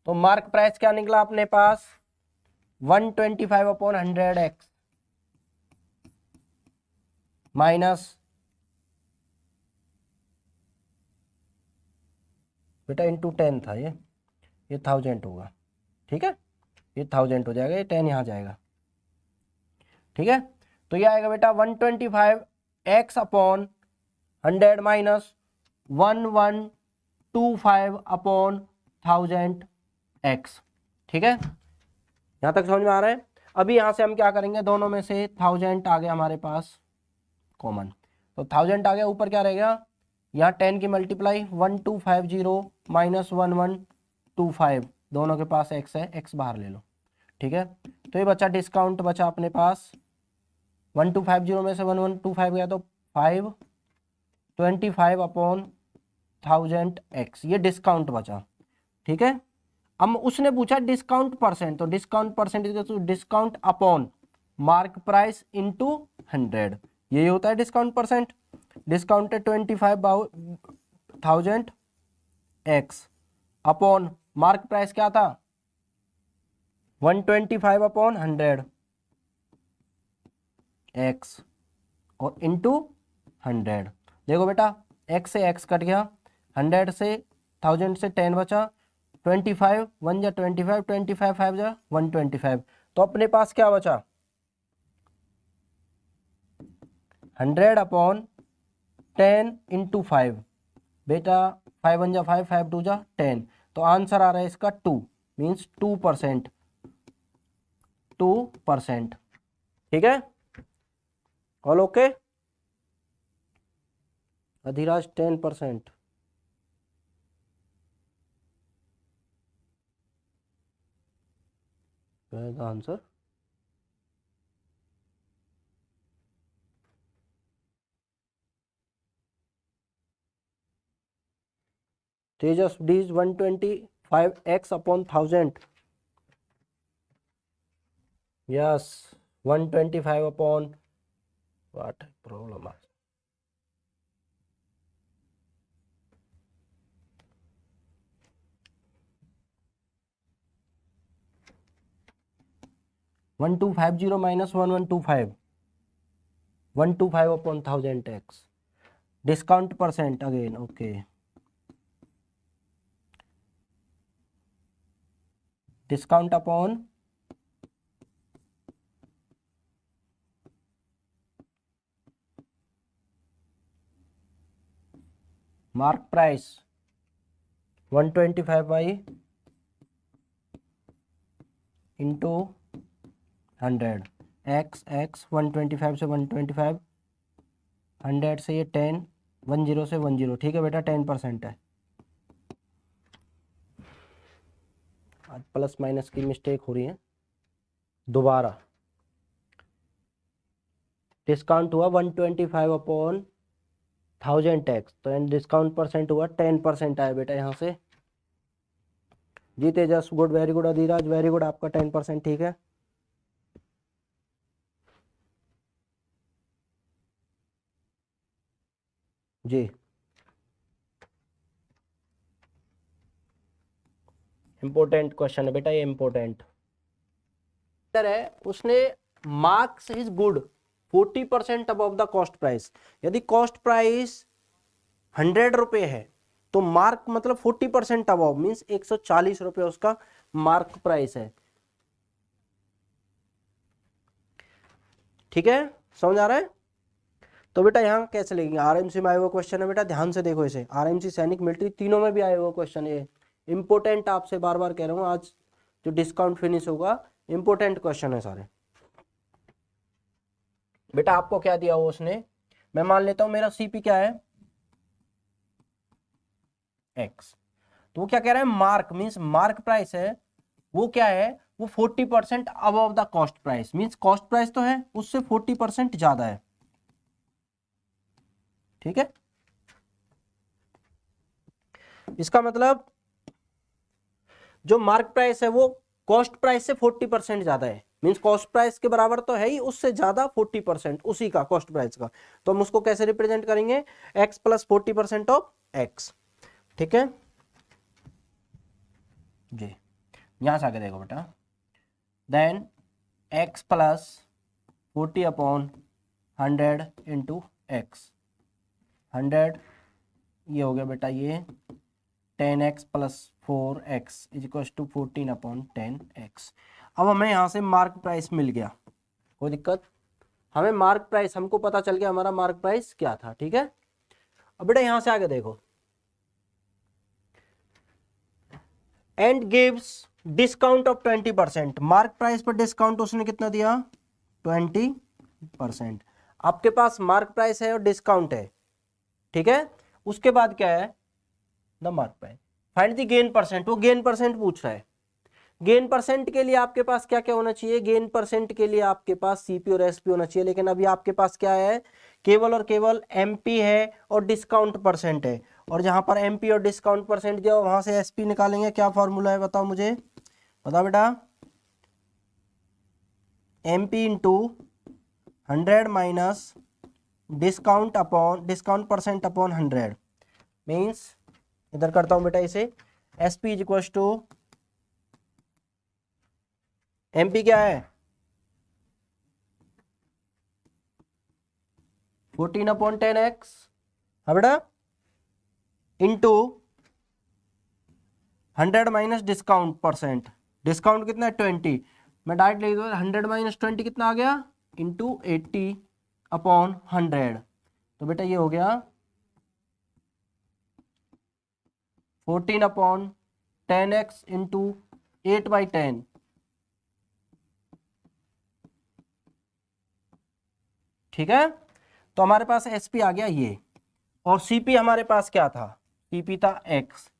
तो मार्क प्राइस क्या निकला अपने पास 125 अपॉन 100x माइनस बेटा इंटू 10 था, ये 1000 होगा, ठीक है, ये 1000 हो जाएगा, ये 10 यहाँ जाएगा, ठीक है। तो ये आएगा बेटा 125x upon 100 minus 1125 upon 1000x, ठीक है। यहां तक समझ में आ रहा है। अभी यहां से हम क्या करेंगे, दोनों में से 1000 आ गया हमारे पास कॉमन, तो 1000 आ गया, ऊपर क्या रहेगा, यहाँ 10 की मल्टीप्लाई 1250 माइनस 1125, दोनों के पास x है, x बाहर ले लो, ठीक है। तो ये बचा डिस्काउंट, बचा अपने पास 1250 में से 1125 गया तो 525 अपॉन 1000x, ये डिस्काउंट बचा, ठीक है। अब उसने पूछा डिस्काउंट परसेंट, तो discount percent discount upon mark price into 100, यही होता है डिस्काउंट परसेंट। डिस्काउंट है 25,000 एक्स अपॉन मार्क प्राइस क्या था 125 अपॉन 100 एक्स और इंटू 100। देखो बेटा x से x कट गया, 100 से 1000 से 10 बचा, 25 1 जा 25, 25 5 जा 125, तो अपने पास क्या बचा 100 अपॉन 10 इंटू 5, बेटा 5 1 जा 5, 5 2 जा 10, तो आंसर आ रहा है इसका 2, मीन्स 2%, 2%, ठीक है। All okay. Adhiraj 10%, answer Tejas D is 125x upon 1000. Yes 125 upon what problem. 1250 minus 1125 125 upon 1000x. Discount percent again. Okay, discount upon mark price 125 by into 100 x 125 से 125 100 से ये 10 10 से 10. ठीक है बेटा 10% है. आज प्लस माइनस की मिस्टेक हो रही है. दोबारा डिस्काउंट हुआ 125 अपॉन 1000x, तो डिस्काउंट परसेंट हुआ 10% आया बेटा यहाँ से. जी Tejas good, very good. Adhiraj very good, आपका 10% ठीक है. जी इंपोर्टेंट क्वेश्चन है बेटा ये, इंपोर्टेंट है. उसने marks his good 40% above the cost price. यदि कॉस्ट प्राइस 100 रुपए है तो मार्क मतलब 40% अबव मीन्स 140 रुपए उसका मार्क प्राइस है. ठीक है, समझ आ रहा है. तो बेटा यहाँ कैसे लेंगे, आरएमसी में आया हुआ क्वेश्चन है बेटा, ध्यान से देखो इसे. आरएमसी, सैनिक, मिलिट्री तीनों में भी आया हुआ क्वेश्चन है. इंपोर्टेंट, आपसे बार बार कह रहा हूँ, आज जो डिस्काउंट फिनिश होगा इंपोर्टेंट क्वेश्चन है सारे. बेटा आपको क्या दिया हुआ उसने, मैं मान लेता हूं मेरा सीपी क्या है एक्स, तो वो क्या कह रहा है मार्क मीन्स मार्क प्राइस है वो क्या है, वो 40% above the cost price means cost price तो है उससे 40% ज्यादा है. ठीक है, इसका मतलब जो मार्क प्राइस है वो कॉस्ट प्राइस से 40% ज्यादा है मीन्स कॉस्ट प्राइस के बराबर तो है ही, उससे ज्यादा 40% उसी का कॉस्ट प्राइस का. तो हम उसको कैसे रिप्रेजेंट करेंगे, x प्लस 40% ऑफ x. ठीक है जी, यहां से आगे देखो बेटा, then x plus 40 upon 100 into X. 100 ये हो गया बेटा ये 10x plus 4x is equal to 14 upon 10x. अब हमें यहाँ से मार्क प्राइस मिल गया, कोई दिक्कत, हमें मार्क प्राइस, हमको पता चल गया हमारा मार्क प्राइस क्या था. ठीक है, अब बेटा यहाँ से आगे देखो, and gives discount of 20%. Mark price पर डिस्काउंट उसने कितना दिया 20%. आपके पास मार्क प्राइस है और डिस्काउंट है. ठीक है, उसके बाद क्या है the mark price, find the gain percent. वो गेन परसेंट पूछ रहा है. गेन परसेंट के लिए आपके पास क्या क्या होना चाहिए, गेन परसेंट के लिए आपके पास सीपी और एसपी होना चाहिए, लेकिन अभी आपके पास क्या है, केवल और केवल एमपी है और डिस्काउंट परसेंट है. और जहां पर एमपी और डिस्काउंट परसेंट दिया वहां से एसपी निकालेंगे. क्या फॉर्मूला है बताओ मुझे, बताओ बेटा. MP into 100 minus discount upon discount percent upon 100 means, इधर करता हूं बेटा इसे, SP is equal to MP क्या है 14 अपॉन 10x. हाँ बेटा, into 100 minus discount percent, discount कितना है 20. मैं डायरेक्ट लिख दूँ 100 माइनस 20 कितना आ गया इंटू 80 अपॉन 100. तो बेटा ये हो गया 14 अपॉन 10x इंटू 8/10. ठीक है, तो हमारे पास एसपी आ गया ये, और सीपी हमारे पास क्या था, सीपी था एक्स.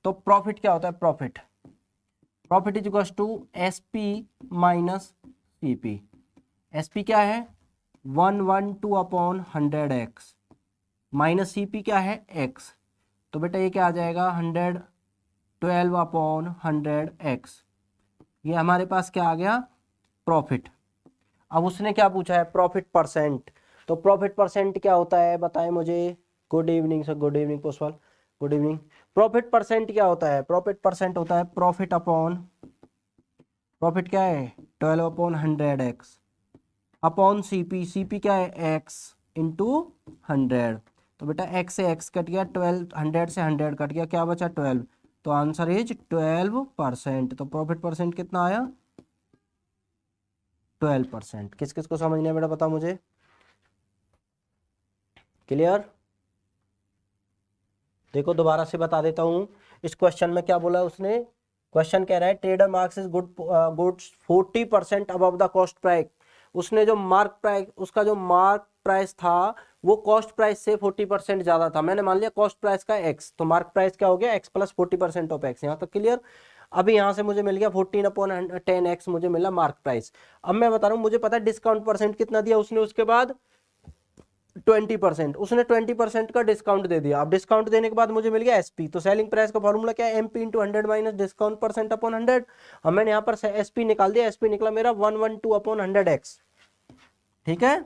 तो प्रॉफिट क्या होता है, profit, profit is equal to SP minus CP. SP क्या है 112 अपॉन 100x माइनस सीपी क्या है x. तो बेटा ये क्या आ जाएगा 112/100x। ये हमारे पास क्या आ गया प्रॉफिट। अब उसने क्या पूछा है प्रॉफिट परसेंट, तो प्रॉफिट परसेंट क्या होता है बताएं मुझे। Good evening sir, good evening Postwal, good evening. Profit percent क्या होता है, प्रॉफिट परसेंट होता है प्रॉफिट अपॉन, प्रॉफिट क्या है 12/100x अपॉन सीपी, सीपी क्या है x इंटू 100। तो बेटा x से x कट गया, 12 100 से 100 कट गया, क्या बचा 12। तो आंसर इज 12%। तो प्रॉफिट परसेंट कितना आया 12%। किस किस को समझना है बेटा बताओ मुझे, क्लियर। देखो दोबारा से बता देता हूं, इस क्वेश्चन में क्या बोला उसने। क्वेश्चन कह रहा है trader marks is goods 40% above the cost price. उसने जो मार्क प्राइस, उसका जो मार्क प्राइस था वो कॉस्ट प्राइस से 40% ज्यादा था। मैंने मान लिया कॉस्ट प्राइस का x, तो मार्क प्राइस क्या हो गया x प्लस 40% ऑफ x। यहाँ तक क्लियर। अभी यहाँ से मुझे मिल गया 14/10x मुझे मिला मार्क प्राइस। अब मैं बता रहा हूँ मुझे पता है डिस्काउंट परसेंट कितना दिया उसने, उसके बाद 20%, उसने 20% का डिस्काउंट दे दिया। अब डिस्काउंट देने के बाद मुझे मिल गया एसपी। तो सेलिंग प्राइस का फॉर्मूला क्या है MP into 100 minus discount percent upon 100। अब मैंने यहाँ पर एसपी निकाल दिया, एसपी निकला मेरा 112/100x। ठीक है।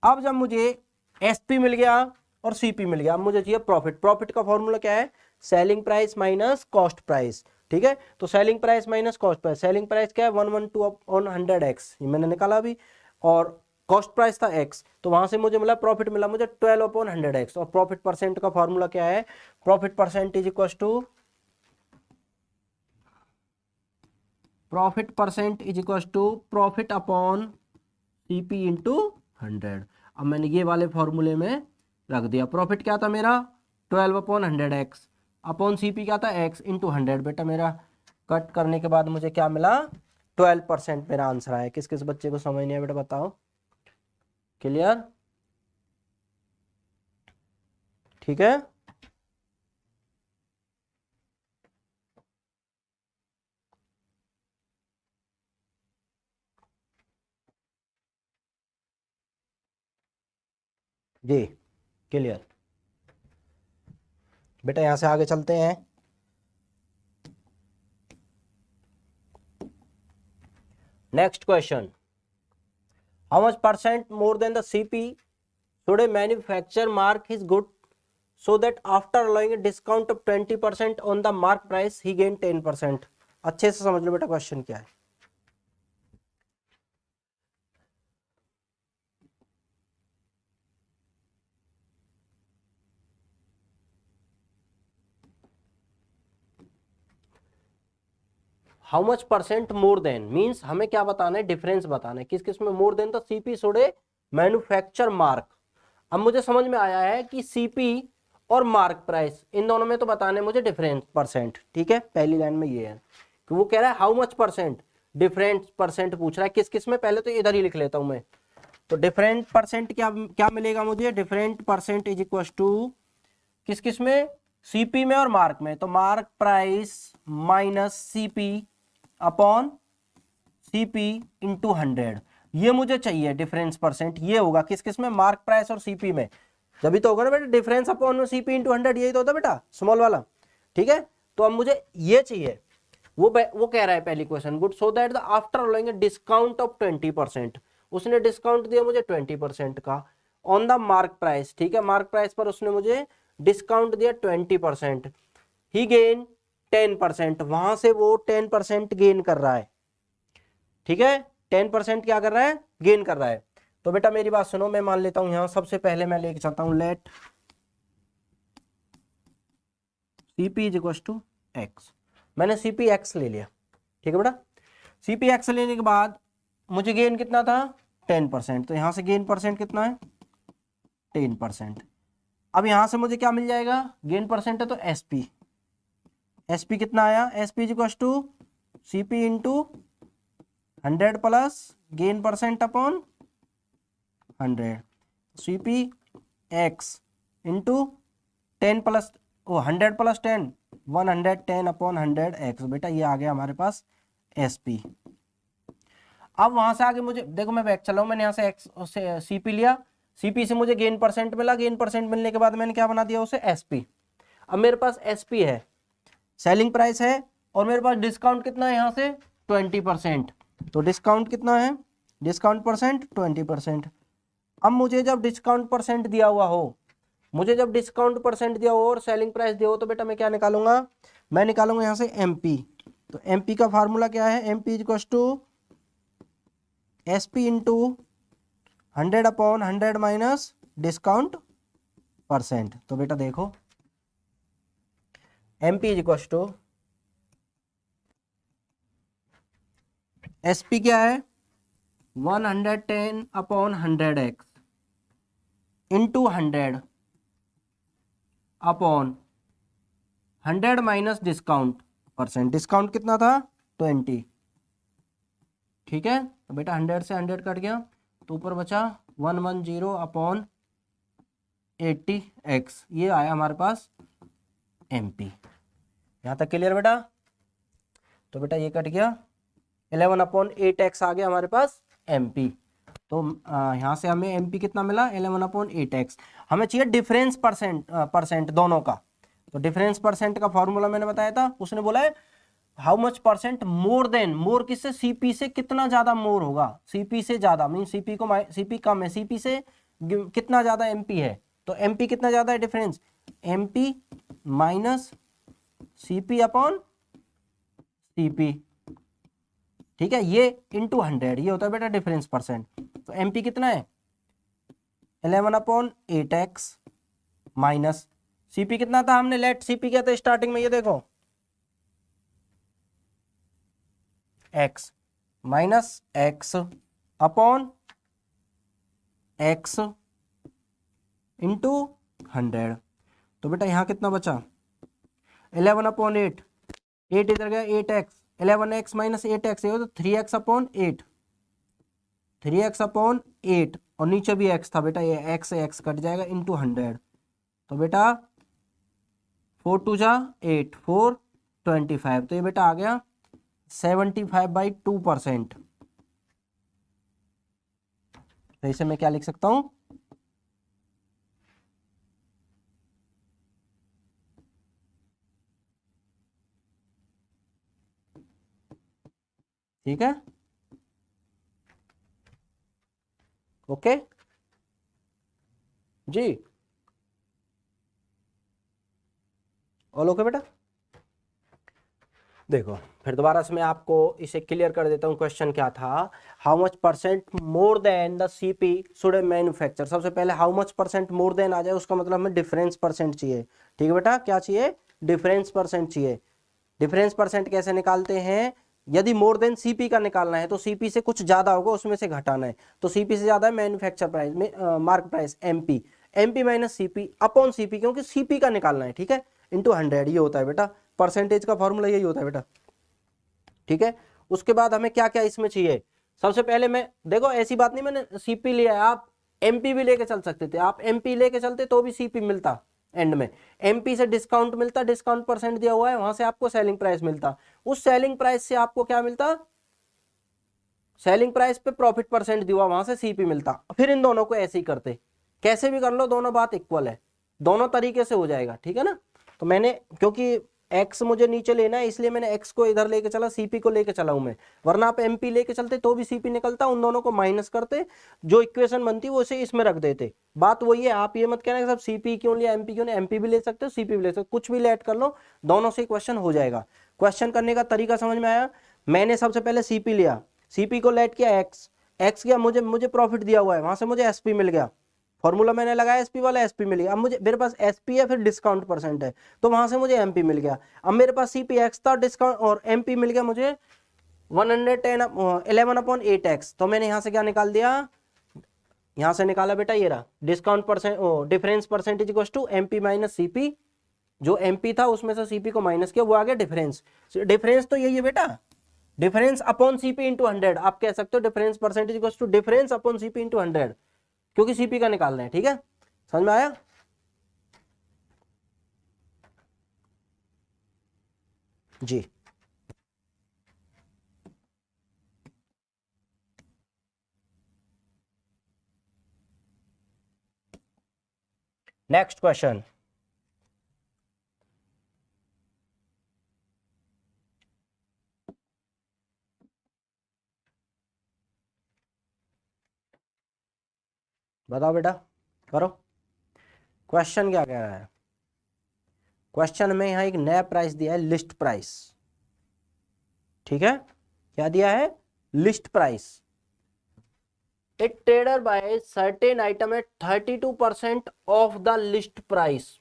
अब जब मुझे एसपी मिल गया और सीपी मिल गया, अब मुझे चाहिए प्रॉफिट। प्रॉफिट का फॉर्मूला क्या है selling price minus cost price. ठीक है, तो selling price minus cost price, selling price क्या है 112/100x, ये मैंने निकाला अभी, और कॉस्ट प्राइस था x, तो वहां से मुझे मिला प्रॉफिट मिला मुझे 12/100x। और प्रॉफिट परसेंट का फॉर्मूला क्या है, profit percent is equal to, profit percent is equal to profit upon CP into 100। अब मैंने ये वाले फॉर्मूले में रख दिया। प्रॉफिट क्या था मेरा 12/100x अपॉन सीपी क्या था x इंटू 100। बेटा मेरा कट करने के बाद मुझे क्या मिला 12% मेरा आंसर आया। किस किस बच्चे को समझ नहीं है बेटा बताओ, क्लियर। ठीक है, जी क्लियर। बेटा यहां से आगे चलते हैं। Next question, how much percent more than the CP should a manufacturer mark his good so that after allowing a discount of 20% on the mark price he gain 10%। अच्छे से समझ लो बेटा क्वेश्चन क्या है। How much percent more then means हमें क्या बताना है, डिफरेंस बताना है। किस किस में मोर देन, तो CP should A manufacture mark. अब मुझे समझ में आया है कि सीपी और मार्क प्राइस इन दोनों में तो बताने मुझे डिफरेंस परसेंट। ठीक है, पहली लाइन में ये है कि वो कह रहा है how much percent, different percent पूछ रहा है किस किस में। पहले तो इधर ही लिख लेता हूं मैं, तो डिफरेंट परसेंट क्या क्या मिलेगा मुझे, different percent is equal to किस किस में, सीपी में और मार्क में। तो mark price minus CP upon CP into 100, ये मुझे चाहिए डिफरेंस परसेंट। ये होगा किस किस में, मार्क प्राइस और सीपी में। जब भी तो होगा ना बेटा डिफरेंस अपॉन सीपी इंटू 100, यही तो होता है बेटा स्मॉल वाला। ठीक है, तो अब मुझे ये चाहिए। वो कह रहा है पहली question good so that the after allowing discount of 20%, उसने डिस्काउंट दिया मुझे 20% का ऑन द मार्क प्राइस। ठीक है, मार्क प्राइस पर उसने मुझे डिस्काउंट दिया 20%, ही गेन 10%, वहां से वो 10% गेन कर रहा है। ठीक है, 10% क्या कर रहा है, गेन कर रहा है। तो बेटा मेरी बात सुनो, मैं मान लेता हूं यहां सबसे पहले मैं लेके चलता हूं let CP is equal to X. मैंने सीपी एक्स ले लिया। ठीक है बेटा, सीपी एक्स लेने के बाद मुझे गेन कितना था 10%, तो यहां से गेन परसेंट कितना है 10%। अब यहां से मुझे क्या मिल जाएगा, गेन परसेंट है तो एसपी, एसपी कितना आया, SP is equal to CP into 100 plus gain percent upon 100, CP X into 10 plus 100 plus 10 110 upon 100 X. बेटा ये आ गया हमारे पास एसपी। अब वहां से आगे मुझे देखो, मैं बैक चला हूं, मैंने यहाँ से एक्स से सीपी लिया, सीपी से मुझे गेन परसेंट मिला, गेन परसेंट मिलने के बाद मैंने क्या बना दिया उसे एसपी। अब मेरे पास एसपी है, सेलिंग प्राइस है, और मेरे पास डिस्काउंट कितना है यहाँ से 20%। तो डिस्काउंट कितना है, डिस्काउंट परसेंट 20%। अब मुझे जब डिस्काउंट परसेंट दिया हुआ हो, मुझे जब डिस्काउंट परसेंट दिया हो और सेलिंग प्राइस दिया हो, तो बेटा मैं क्या निकालूंगा, मैं निकालूंगा यहाँ से एमपी। तो एमपी का फार्मूला क्या है, MP is equal to SP into 100/100 minus discount percent. तो बेटा देखो MP is equal to SP क्या है 110/100x into 100/100 minus discount percent. Discount कितना था 20, ठीक है। तो बेटा 100 से 100 कट गया, तो ऊपर बचा 110/80x, ये आया हमारे पास एमपी। यहाँ तक क्लियर बेटा। तो बेटा ये कट गया, 11/8x आ गया हमारे पास एमपी। तो यहाँ से हमें एमपी कितना मिला 11/8x। हमें चाहिए डिफरेंस परसेंट दोनों का। तो डिफरेंस परसेंट का फॉर्मूला मैंने बताया था, उसने बोला है how much percent more than, more किससे, सीपी से कितना ज्यादा मोर होगा, सीपी से ज्यादा मीन सीपी को सीपी कम है, सीपी से कितना ज्यादा एमपी है। तो एमपी कितना ज्यादा है difference, MP minus CP upon CP, ठीक है, ये इंटू 100, ये होता है बेटा डिफरेंस परसेंट। तो एमपी कितना है 11/8x माइनस सीपी कितना था, हमने लेट सीपी क्या था स्टार्टिंग में, ये देखो x minus x upon x into 100। तो बेटा यहाँ कितना बचा 11/8, 8 इधर गया 8x, 11x माइनस 8x, ये तो 3x अपॉन 8, 3x अपॉन 8, और नीचे भी x था बेटा, ये x से x कट जाएगा इंटू 100। तो बेटा 4 2 जा 8, 4 25, तो ये बेटा आ गया 75/2%। तो इसे मैं क्या लिख सकता हूं, ठीक है, ओके जी, ऑल ओके बेटा। देखो फिर दोबारा से मैं आपको इसे क्लियर कर देता हूँ, क्वेश्चन क्या था, how much percent more than the CP should manufacture. सबसे पहले how much percent more than आ जाए, उसका मतलब हमें डिफरेंस परसेंट चाहिए, ठीक है बेटा, क्या चाहिए डिफरेंस परसेंट चाहिए। डिफरेंस परसेंट कैसे निकालते हैं, यदि मोर देन सीपी का निकालना है तो सीपी से कुछ ज्यादा होगा, उसमें से घटाना है। तो सीपी से ज्यादा है मैन्युफैक्चर प्राइस में mark price MP, MP minus CP upon CP, क्योंकि सीपी का निकालना है, ठीक है, इंटू 100, ये होता है बेटा परसेंटेज का फॉर्मूला, यही होता है बेटा, ठीक है। उसके बाद हमें क्या क्या इसमें चाहिए, सबसे पहले मैं देखो ऐसी बात नहीं मैंने सीपी लिया है, आप एमपी भी लेके चल सकते थे, आप एमपी लेके चलते तो भी सीपी मिलता, एंड में एमपी से डिस्काउंट मिलता, डिस्काउंट परसेंट दिया हुआ है, वहां से आपको सेलिंग प्राइस मिलता, उस सेलिंग प्राइस से आपको क्या मिलता, सेलिंग प्राइस पे प्रॉफिट परसेंट दिया हुआ, वहां से सीपी मिलता। फिर इन दोनों को ऐसे ही करते, कैसे भी कर लो दोनों बात इक्वल है, दोनों तरीके से हो जाएगा, ठीक है ना। तो मैंने क्योंकि x मुझे नीचे लेना है, इसलिए मैंने x को इधर लेके चला, सीपी को लेके चला हूं मैं, वरना आप एमपी लेके चलते तो भी सीपी निकलता, उन दोनों को माइनस करते, जो इक्वेशन बनती वो उसे इसमें रख देते। बात वही है, आप ये मत कहना कि सब सीपी क्यों लिया एमपी क्यों नहीं, एमपी भी ले सकते हो सीपी भी ले सकते हो, कुछ भी लेट कर लो, दोनों से क्वेश्चन हो जाएगा। क्वेश्चन करने का तरीका समझ में आया, मैंने सबसे पहले सीपी लिया, सीपी को लेट किया एक्स किया, मुझे प्रॉफिट दिया हुआ है, वहां से मुझे एसपी मिल गया, फॉर्मूला मैंने लगाया एसपी वाला, एसपी मिल गया। अब मुझे मेरे पास एसपी है, फिर डिस्काउंट परसेंट है, तो वहां से मुझे एमपी मिल गया। अब मेरे पास सीपी एक्स था, डिस्काउंट और एमपी मिल गया मुझे 11/8x। तो मैंने यहां से क्या निकाल दिया, यहां से निकाला बेटा ये रहा discount percent, difference percentage equal to MP minus CP, जो एमपी था उसमें से सीपी को माइनस किया, वो आ गया डिफरेंस। डिफरेंस तो यही है बेटा, डिफरेंस अपॉन सीपी इंटू 100, आप कह सकते हो difference percentage equal to difference upon CP into 100, क्योंकि सीपी का निकालना है, ठीक है, समझ में आया जी। नेक्स्ट क्वेश्चन, बताओ बेटा, करो। क्वेश्चन क्या कह रहा है? क्वेश्चन में यहाँ एक नया प्राइस दिया है, लिस्ट प्राइस। ठीक है, क्या दिया है? List price. A trader buy certain item at 32% off the list price.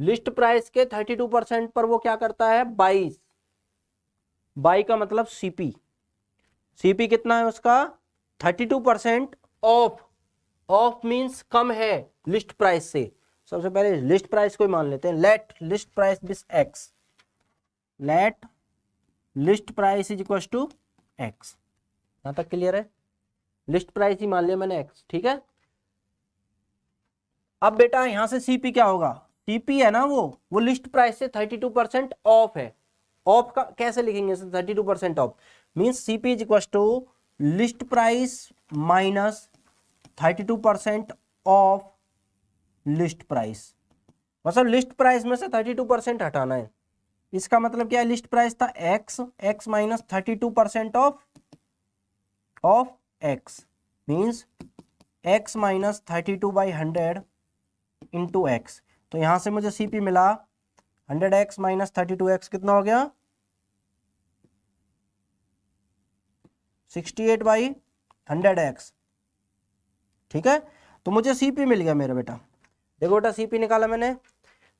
List price के 32% पर वो क्या करता है? बाई का मतलब सीपी। सीपी कितना है उसका? 32% ऑफ। ऑफ मींस कम है लिस्ट प्राइस से। सबसे पहले लिस्ट प्राइस को ही मान लेते हैं। Let list price this X. Let list price is equal to X. यहां तक क्लियर है? लिस्ट प्राइस ही मान लिया मैंने एक्स। ठीक है, अब बेटा यहां से सीपी क्या होगा? सीपी है ना, वो लिस्ट प्राइस से 32% ऑफ है। ऑफ का कैसे लिखेंगे? 32% off means CP is equal to list price minus 32% off list price. मतलब लिस्ट प्राइस में से 32% हटाना है। इसका मतलब क्या है? लिस्ट प्राइस था X, X minus 32% off X means X minus 32/100 into X. तो यहां से मुझे सीपी मिला 100x माइनस 32x कितना हो गया? 68/100x। ठीक है, तो मुझे सीपी मिल गया मेरा बेटा। देखो बेटा, सीपी निकाला मैंने।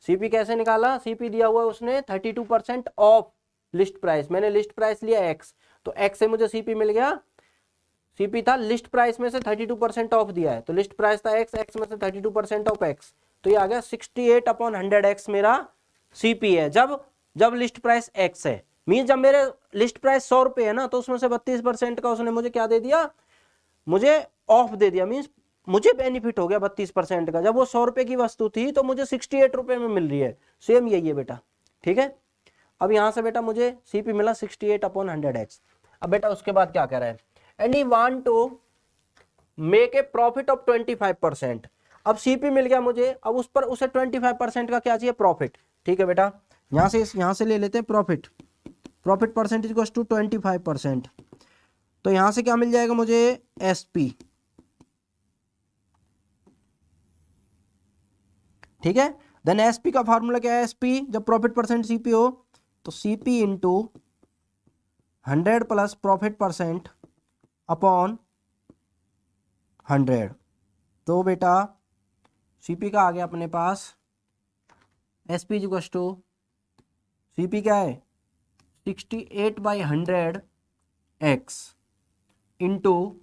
सीपी कैसे निकाला? सीपी दिया हुआ है उसने 32% ऑफ लिस्ट प्राइस। मैंने लिस्ट प्राइस लिया एक्स, तो एक्स से मुझे सीपी मिल गया। सीपी था लिस्ट प्राइस में से 32% ऑफ दिया है, तो लिस्ट प्राइस था एक्स, एक्स में से 32% ऑफ एक्स, तो ये आ गया 68/100x मेरा सीपी है। जब लिस्ट प्राइस एक्स है, मीन जब मेरे लिस्ट प्राइस 100 रुपए है ना, तो उसमें से 32% का उसने मुझे क्या दे दिया? मुझे ऑफ दे दिया। मीन्स मुझे बेनिफिट हो गया 32% का। जब वो 100 रुपए की वस्तु थी तो मुझे 68 रुपए में मिल रही है। सेम यही है बेटा। ठीक है, अब यहां से बेटा मुझे सीपी मिला 68/100x। अब बेटा उसके बाद क्या कह रहा है? And he want to make a profit of 25%। अब सीपी मिल गया मुझे, अब उस पर उसे 25% का क्या चाहिए? प्रॉफिट। ठीक है बेटा, यहां से ले लेते हैं प्रॉफिट। प्रॉफिट परसेंटेज को 25%। तो यहां से क्या मिल जाएगा मुझे? एसपी। ठीक है, देन एसपी का फॉर्मूला क्या है? एसपी जब प्रॉफिट परसेंट सीपी हो तो CP into 100 plus profit percent upon 100। तो बेटा सीपी का आ गया अपने पास SP is equal to, CP क्या है? 68/100x into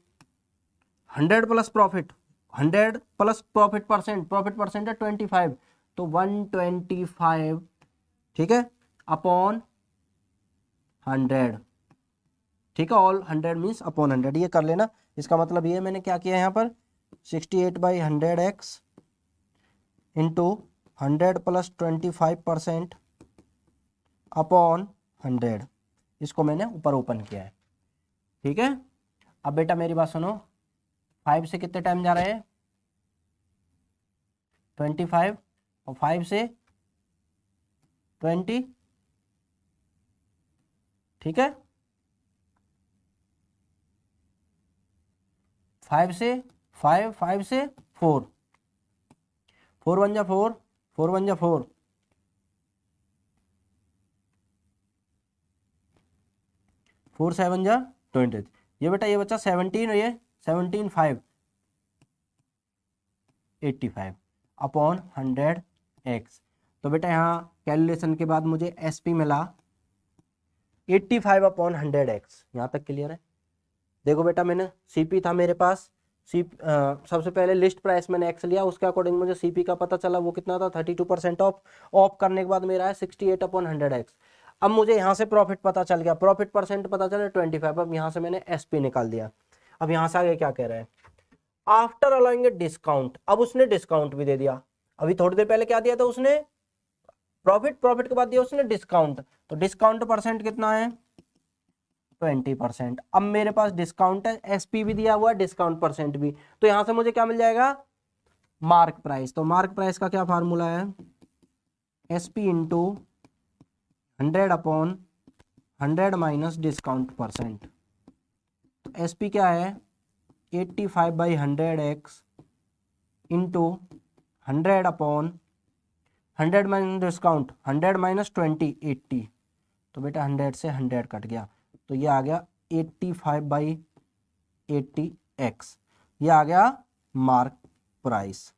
100 plus profit, 100 plus profit percent है 25, तो 125। ठीक है, अपॉन 100। ठीक है, ऑल 100 मीन्स अपॉन 100, ये कर लेना। इसका मतलब ये मैंने क्या किया यहाँ पर? 68/100x इंटू 100 प्लस 25% अपॉन 100, इसको मैंने ऊपर ओपन किया है। ठीक है, अब बेटा मेरी बात सुनो, 5 से कितने टाइम जा रहे हैं? 25, और 5 से 20। ठीक है, 5 से 5, 5 से 4, 4 1 जा 4, 4 1 जा 4, 4 7 जा 20। ये बेटा ये बच्चा 17, और ये 17 5 85 अपॉन 100x। तो बेटा यहाँ कैलकुलेशन के बाद मुझे एसपी मिला 85/100x। यहाँ तक क्लियर है? देखो बेटा, मैंने सीपी था मेरे पास, सबसे पहले लिस्ट प्राइस मैंने एक्स लिया, उसके अकॉर्डिंग मुझे सीपी का पता चला वो कितना था? 32% ऑफ। ऑफ करने के बाद मेरा है 68/100x। अब मुझे यहाँ से प्रॉफिट पता चल गया, प्रॉफिट परसेंट पता चला 25। अब यहाँ से मैंने एसपी निकाल दिया। अब यहाँ से आगे क्या कह रहा है? After allowing a discount. अब उसने डिस्काउंट भी दे दिया। अभी थोड़ी देर पहले क्या दिया था उसने? प्रॉफिट के बाद दिया उसने डिस्काउंट। तो डिस्काउंट परसेंट कितना है? 20%। अब मेरे पास डिस्काउंट है, एसपी भी दिया हुआ है, डिस्काउंट परसेंट भी। तो यहां से मुझे क्या मिल जाएगा? Mark price. तो मार्क प्राइस का क्या फार्मूला है? SP into 100/100 minus discount percent. तो एसपी क्या है? 85/100x into 100 upon 100 minus discount 100 minus 20 80, तो बेटा 100 से 100 कट गया, तो ये आ गया 85/80x, ये आ गया मार्क प्राइस।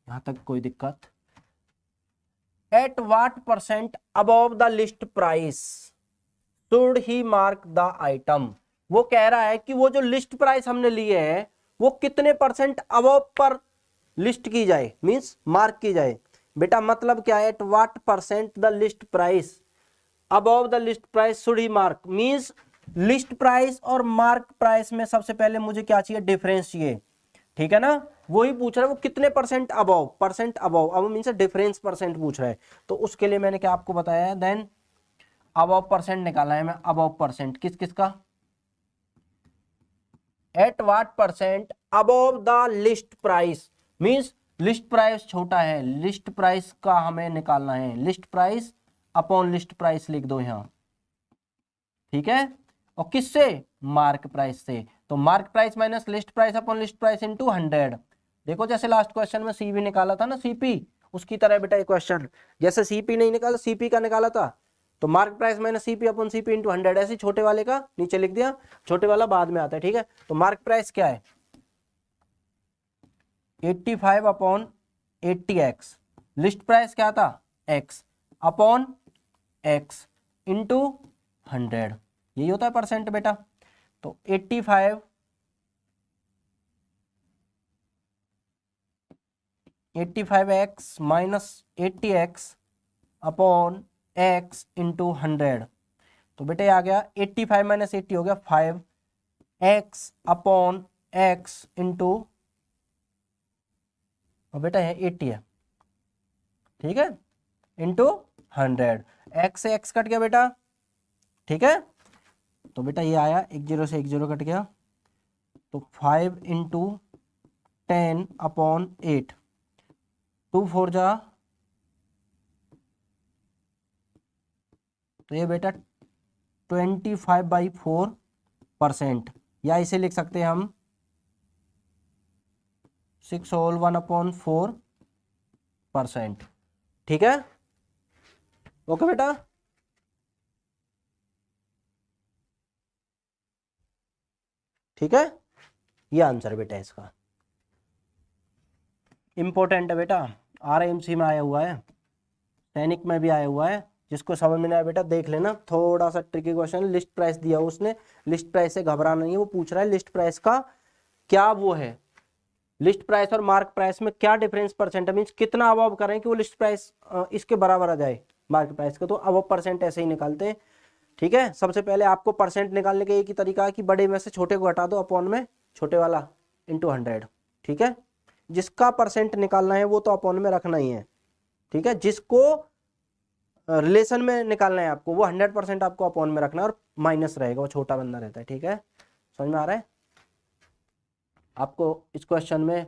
यहां तक कोई दिक्कत? At what percent above the list price should he mark the item. वो कह रहा है कि वो जो लिस्ट प्राइस हमने लिए है वो कितने परसेंट अबव पर लिस्ट की जाए, मींस मार्क की जाए। बेटा मतलब क्या है, at what percent the list price above the list price should he mark, means list price और मार्क प्राइस में सबसे पहले मुझे क्या चाहिए, डिफरेंस चाहिए, ठीक है ना। वही पूछ रहा है वो कितने परसेंट अबव, अब मींस डिफरेंस परसेंट पूछ रहा है, तो उसके लिए मैंने क्या आपको बताया है, देन अबव परसेंट निकालना है मैं, अबव परसेंट किस किस का, at what percent above the list price, means list price छोटा है, लिस्ट प्राइस का हमें निकालना है, list price upon list price लिख दो यहां, ठीक है। और किससे, मार्क प्राइस से, तो mark price minus list price upon list price into 100। देखो जैसे लास्ट क्वेश्चन में सीवी निकाला था ना, सीपी, उसकी तरह बेटा ये क्वेश्चन, जैसे सीपी नहीं निकाला सीपी का निकाला था, तो mark price minus CP upon CP into 100, ऐसे छोटे वाले का नीचे लिख दिया, छोटे वाला बाद में आता है, ठीक है। तो मार्क प्राइस क्या है, 85/80x, लिस्ट प्राइस क्या था, x अपॉन x इंटू 100, यही होता है परसेंट बेटा। तो 85x minus 80x upon x into 100, तो बेटे आ गया 85 माइनस 80 हो गया 5x अपॉन x इंटू, और बेटा है 80 है, ठीक है, इंटू 100, x से x कट गया बेटा, ठीक है। तो बेटा ये आया, एक जीरो से एक जीरो कट गया, तो 5 इंटू 10 अपॉन 8, 2 4 जा, तो ये बेटा 25/4%, या इसे लिख सकते हैं हम 6 होल 1/4%, ठीक है। ओके बेटा, ठीक है, ये आंसर बेटा इसका इंपॉर्टेंट है बेटा, आरएमसी में आया हुआ है, सैनिक में भी आया हुआ है, जिसको समझ में नहीं आया बेटा देख लेना, थोड़ा सा ट्रिकी क्वेश्चन, लिस्ट प्राइस दिया उसने, लिस्ट प्राइस से घबराना नहीं है, वो पूछ रहा है लिस्ट प्राइस का क्या वो है, लिस्ट प्राइस और मार्क प्राइस में क्या डिफरेंस परसेंट है, मींस कितना अबव करें कि वो लिस्ट प्राइस इसके बराबर आ जाए मार्क प्राइस का, तो अबव परसेंट ऐसे ही निकालते हैं, ठीक है। सबसे पहले आपको परसेंट निकालने का एक ही तरीका है कि बड़े में से छोटे को हटा दो, अपॉन में छोटे वाला इंटू 100, ठीक है। जिसका परसेंट निकालना है वो तो अपॉन में रखना ही है, ठीक है, जिसको रिलेशन में निकालना है आपको वो 100% आपको अपॉन में रखना है, और माइनस रहेगा, वो छोटा बंदा रहता है, ठीक है। समझ में आ रहा है आपको? इस क्वेश्चन में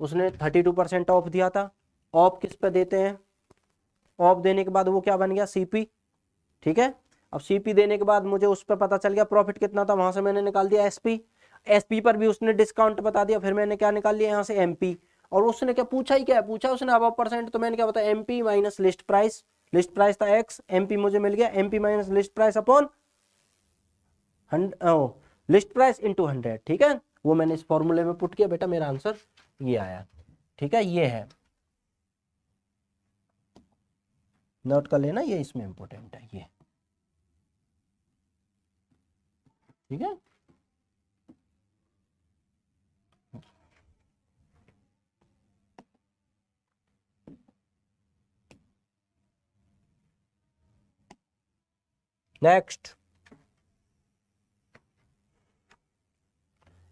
उसने 32% ऑफ दिया था, ऑफ किस पे देते हैं, ऑफ देने के बाद वो क्या बन गया, सीपी, ठीक है। अब सीपी देने के बाद मुझे उस पर पता चल गया प्रॉफिट कितना था, वहां से मैंने निकाल दिया एसपी, एसपी पर भी उसने डिस्काउंट बता दिया, फिर मैंने क्या निकाल लिया यहाँ से एमपी, और उसने क्या पूछा ही, क्या पूछा उसने, अब परसेंट, तो मैंने क्या बताया, MP minus list price, list price था एक्स, एमपी मुझे मिल गया, MP minus list price upon list price into 100, ठीक है। वो मैंने इस फॉर्मूले में पुट किया बेटा, मेरा आंसर ये आया, ठीक है। ये है, नोट कर लेना, ये इसमें इंपॉर्टेंट है ये, ठीक है। Next,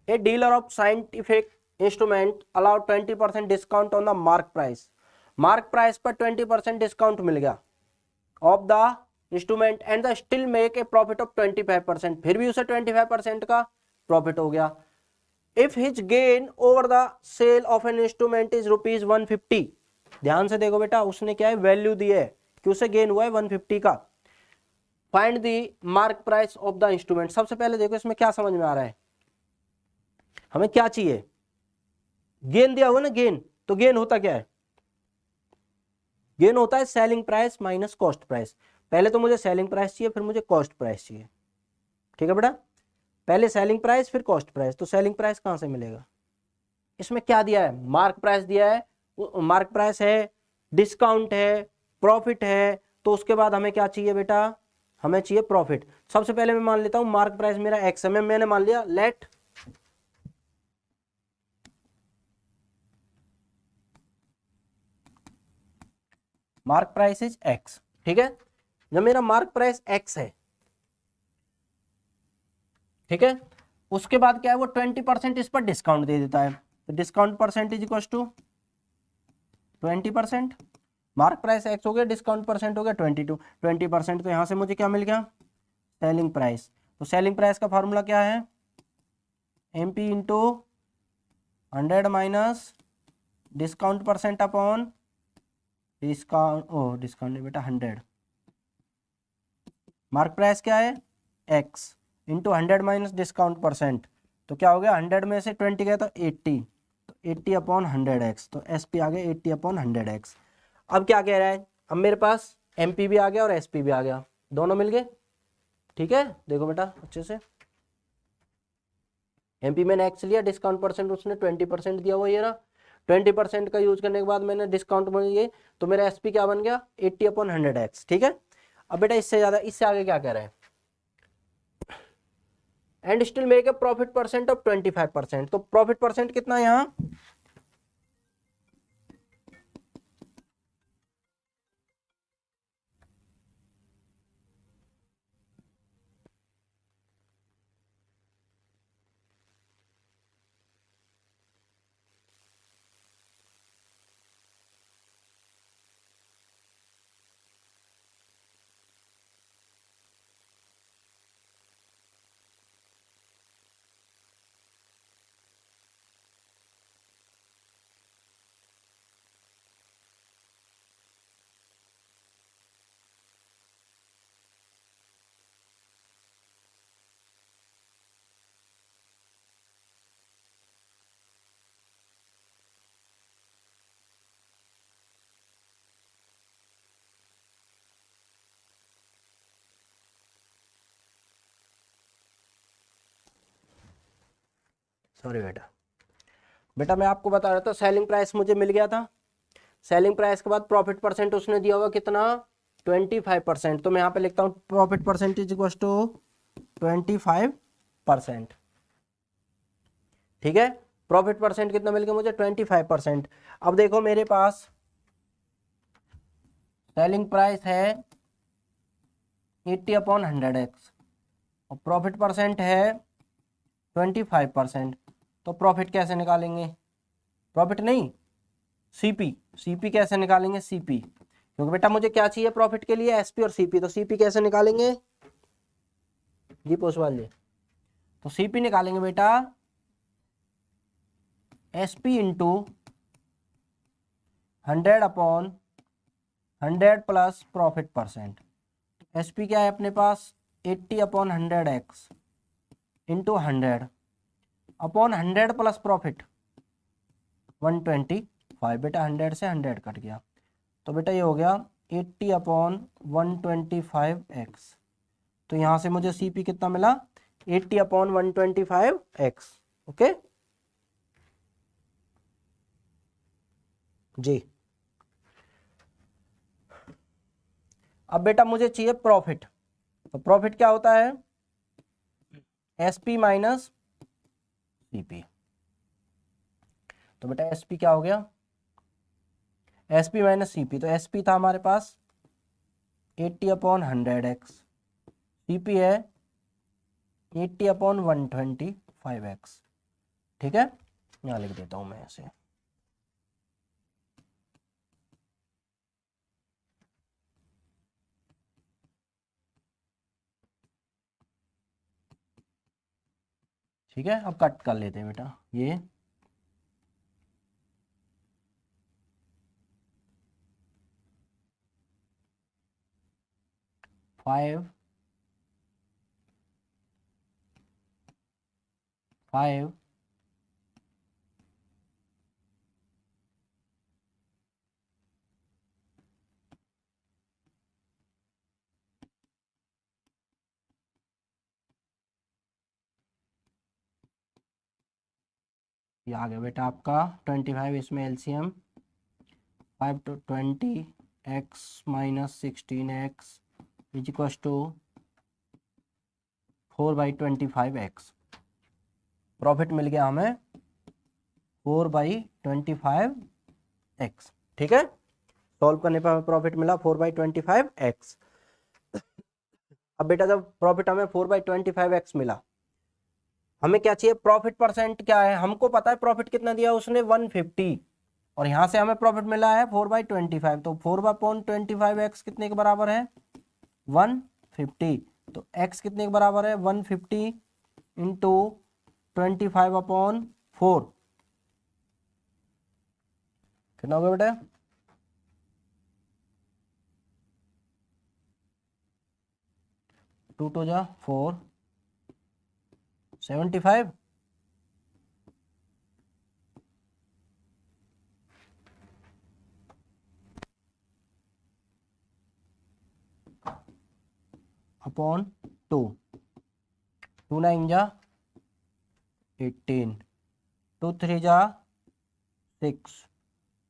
a dealer of scientific instrument allowed 20% discount on the mark price, mark price पर 20% डिस्काउंट मिल गया of the instrument and the still make a profit of 25%, फिर भी उसे 25% का प्रॉफिट हो गया। if his gain over the sale of an instrument is ₹150, ध्यान से देखो बेटा, उसने क्या है, वैल्यू दी है कि उसे गेन हुआ है 150 का, find the mark price of the instrument. सबसे पहले देखो इसमें क्या समझ में आ रहा है, हमें क्या चाहिए, गेन दिया हुआ ना, गेन, तो गेन होता क्या है, गेन होता है selling price minus cost price. पहले तो मुझे सेलिंग प्राइस चाहिए, फिर मुझे कॉस्ट प्राइस चाहिए, ठीक है बेटा, पहले सेलिंग प्राइस फिर कॉस्ट प्राइस। तो सेलिंग प्राइस कहां से मिलेगा, इसमें क्या दिया है, मार्क प्राइस दिया है, मार्क प्राइस है, डिस्काउंट है, प्रॉफिट है, तो उसके बाद हमें क्या चाहिए बेटा, हमें चाहिए प्रॉफिट। सबसे पहले मैं मान लेता हूं मार्क प्राइस मेरा एक्स है, मैंने मान लिया, let mark price is X, ठीक है। जब मेरा मार्क प्राइस एक्स है, ठीक है, उसके बाद क्या है, वो 20% इस पर डिस्काउंट दे देता है, तो discount percentage equal to 20%, mark price X हो गया, डिस्काउंट परसेंट हो गया 20%, तो यहां से मुझे क्या मिल गया, सेलिंग प्राइस। तो सेलिंग प्राइस का फॉर्मूला क्या है, M P into 100 minus discount percent upon discount नहीं बेटा 100, मार्क प्राइस क्या है X into 100 minus discount percent, तो क्या हो गया, 100 में से 20 गया तो 80, तो 80 अपॉन 100x, तो एस पी आ गया 80 अपॉन 100x। अब क्या कह रहा है, अब मेरे पास एम पी भी आ गया और एस पी भी आ गया, दोनों मिल गए, ठीक है। देखो बेटा अच्छे से, एमपी मैंने एक्स लिया, डिस्काउंट परसेंट उसने 20% दिया हुआ, ये रहा, 20% का यूज करने के बाद मैंने डिस्काउंट बन गई, तो मेरा एसपी क्या बन गया 80 अपॉन 100x, ठीक है। अब बेटा इससे ज्यादा, इससे आगे क्या कह रहे हैं, and still make a profit percent of 25%, तो प्रॉफिट परसेंट कितना है यहाँ, सॉरी बेटा, बेटा मैं आपको बता रहा था सेलिंग प्राइस मुझे मिल गया था, सेलिंग प्राइस के बाद प्रॉफिट परसेंट उसने दिया हुआ कितना 25%, तो मैं यहाँ पे लिखता हूँ प्रॉफिट परसेंटेज इक्वल टू 25%, ठीक है। प्रॉफिट परसेंट कितना मिल गया मुझे 25%। अब देखो मेरे पास सेलिंग प्राइस है 80 अपॉन 100x और प्रॉफिट परसेंट है 25%, तो प्रॉफिट कैसे निकालेंगे, प्रॉफिट नहीं सीपी, सीपी कैसे निकालेंगे, सीपी, क्योंकि बेटा मुझे क्या चाहिए प्रॉफिट के लिए, एसपी और सीपी, तो सीपी कैसे निकालेंगे जी पोसवाल जी, तो सीपी निकालेंगे बेटा SP into 100 upon 100 plus profit percent, SP क्या है अपने पास 80 upon 100x into 100 upon 100 plus profit 125, बेटा 100 से 100 कट गया, तो बेटा ये हो गया 80 अपॉन 125x, तो यहाँ से मुझे सीपी कितना मिला 80 अपॉन 125x, ओके जी। अब बेटा मुझे चाहिए प्रॉफिट, तो प्रॉफिट क्या होता है एसपी माइनस सीपी, तो बेटा एसपी क्या हो गया एसपी माइनस सीपी, तो एसपी था हमारे पास 80 अपॉन 100x, सीपी है 80 अपॉन 125x, ठीक है, यहाँ लिख देता हूं मैं ऐसे, ठीक है। अब कट कर लेते हैं बेटा ये, फाइव 5 ये आ गया बेटा आपका 25, इसमें LCM 5 to 20 x minus 16x is equal to 4/25x। Profit मिल गया हमें 4/25x। ठीक है, सॉल्व करने पर हमें प्रॉफिट मिला 4/25x। अब बेटा जब प्रॉफिट हमें 4/25x मिला, हमें क्या चाहिए, प्रॉफिट परसेंट क्या है, हमको पता है प्रॉफिट कितना दिया उसने 150, और यहां से हमें प्रॉफिट मिला है 4/25, तो 4/25x कितने के बराबर है 150, तो x कितने के बराबर है 150 इंटू 25/4, कितना होगा बेटा 2 2 जा 4, 75 अपॉन 2, 2 9 जा 18, 2 3 जा 6,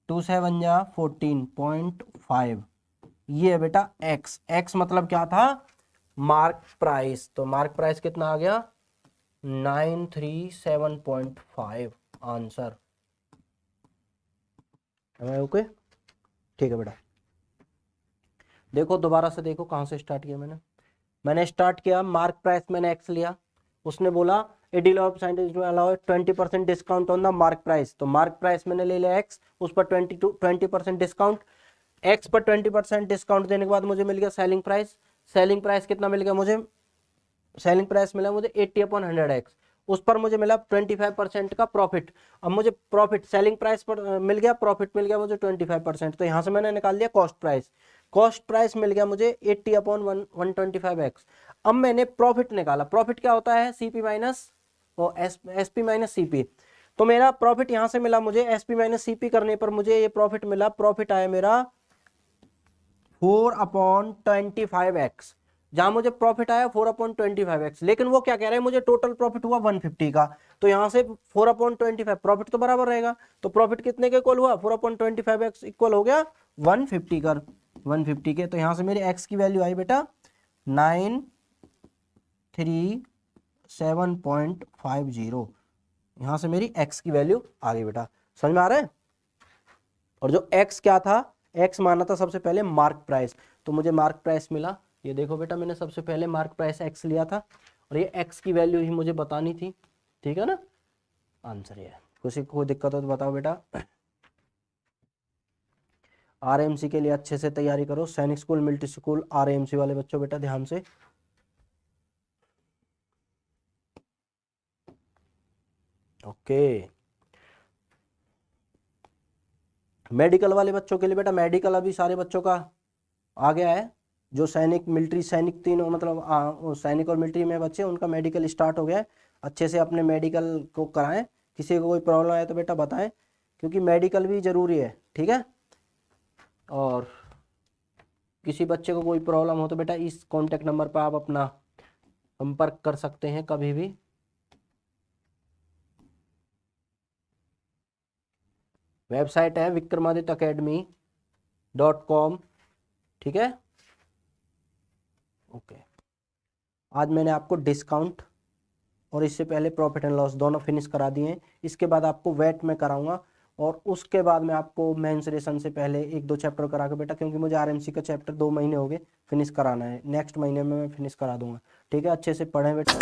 2 7 जा 14.5। ये है बेटा x। x मतलब क्या था, मार्क प्राइस। तो मार्क प्राइस कितना आ गया 937.5 आंसर। ओके ठीक है बेटा। देखो दोबारा से देखो कहां से स्टार्ट किया मैंने स्टार्ट किया मार्क प्राइस, मैंने x लिया, उसने बोला ए डीलर ऑफ साइंटिस्ट में allow 20% discount on the mark price, तो मार्क प्राइस मैंने ले लिया x, उस पर 20% डिस्काउंट, x पर 20% डिस्काउंट देने के बाद मुझे मिल गया सेलिंग प्राइस। सेलिंग प्राइस कितना मिल गया मुझे, सेलिंग प्राइस मिला मुझे 80/100x, उस पर मुझे मिला 25% का प्रॉफिट। अब मुझे प्रॉफिट सेलिंग प्राइस पर मिल गया, प्रॉफिट मिल गया मुझे 25%, तो यहां से मैंने निकाल दिया कॉस्ट प्राइस। कॉस्ट प्राइस मिल गया मुझे 80/125x। अब मैंने प्रॉफिट निकाला, प्रॉफिट क्या होता है CP minus SP minus CP, तो मेरा प्रॉफिट यहां से मिला मुझे एसपी माइनस सीपी करने पर मुझे ये प्रॉफिट मिला, प्रॉफिट आया मेरा 4/25x, जहां मुझे प्रॉफिट आया 4/25x, लेकिन वो क्या कह रहे हैं मुझे टोटल प्रॉफिट हुआ 150 का, तो यहां से 4/25 प्रॉफिट तो बराबर रहेगा, तो प्रॉफिट कितने के इक्वल हुआ 4/25x इक्वल हो गया 150 का, 150 के, तो यहां से मेरी x की वैल्यू आई बेटा 937.50, यहां से मेरी x की वैल्यू आ गई बेटा, समझ में आ रहा है। और जो x क्या था, x माना था सबसे पहले मार्क प्राइस, तो मुझे मार्क प्राइस मिला, ये देखो बेटा मैंने सबसे पहले मार्क प्राइस x लिया था, और ये x की वैल्यू ही मुझे बतानी थी, ठीक है ना। आंसर ये है, किसी को कोई दिक्कत हो तो बताओ बेटा। आरएमसी के लिए अच्छे से तैयारी करो, सैनिक स्कूल मिलिट्री स्कूल आरएमसी वाले बच्चों बेटा ध्यान से। ओके, मेडिकल वाले बच्चों के लिए बेटा, मेडिकल अभी सारे बच्चों का आ गया है, जो सैनिक मिलिट्री सैनिक तीनों मतलब सैनिक और मिलिट्री में बच्चे उनका मेडिकल स्टार्ट हो गया है, अच्छे से अपने मेडिकल को कराएं, किसी को कोई प्रॉब्लम आए तो बेटा बताएं, क्योंकि मेडिकल भी ज़रूरी है, ठीक है। और किसी बच्चे को कोई प्रॉब्लम हो तो बेटा इस कॉन्टैक्ट नंबर पर आप अपना संपर्क कर सकते हैं कभी भी। वेबसाइट है vikramadityaacademy.com, ठीक है। ओके, आज मैंने आपको डिस्काउंट और इससे पहले प्रॉफिट एंड लॉस दोनों फिनिश करा दिए हैं, इसके बाद आपको वेट में कराऊंगा, और उसके बाद मैं आपको मेंसुरेशन से पहले 1-2 चैप्टर करा के बेटा, क्योंकि मुझे आरएमसी का चैप्टर 2 महीने हो गए फिनिश कराना है, नेक्स्ट महीने में मैं फिनिश करा दूंगा, ठीक है। अच्छे से पढ़ें बेटा।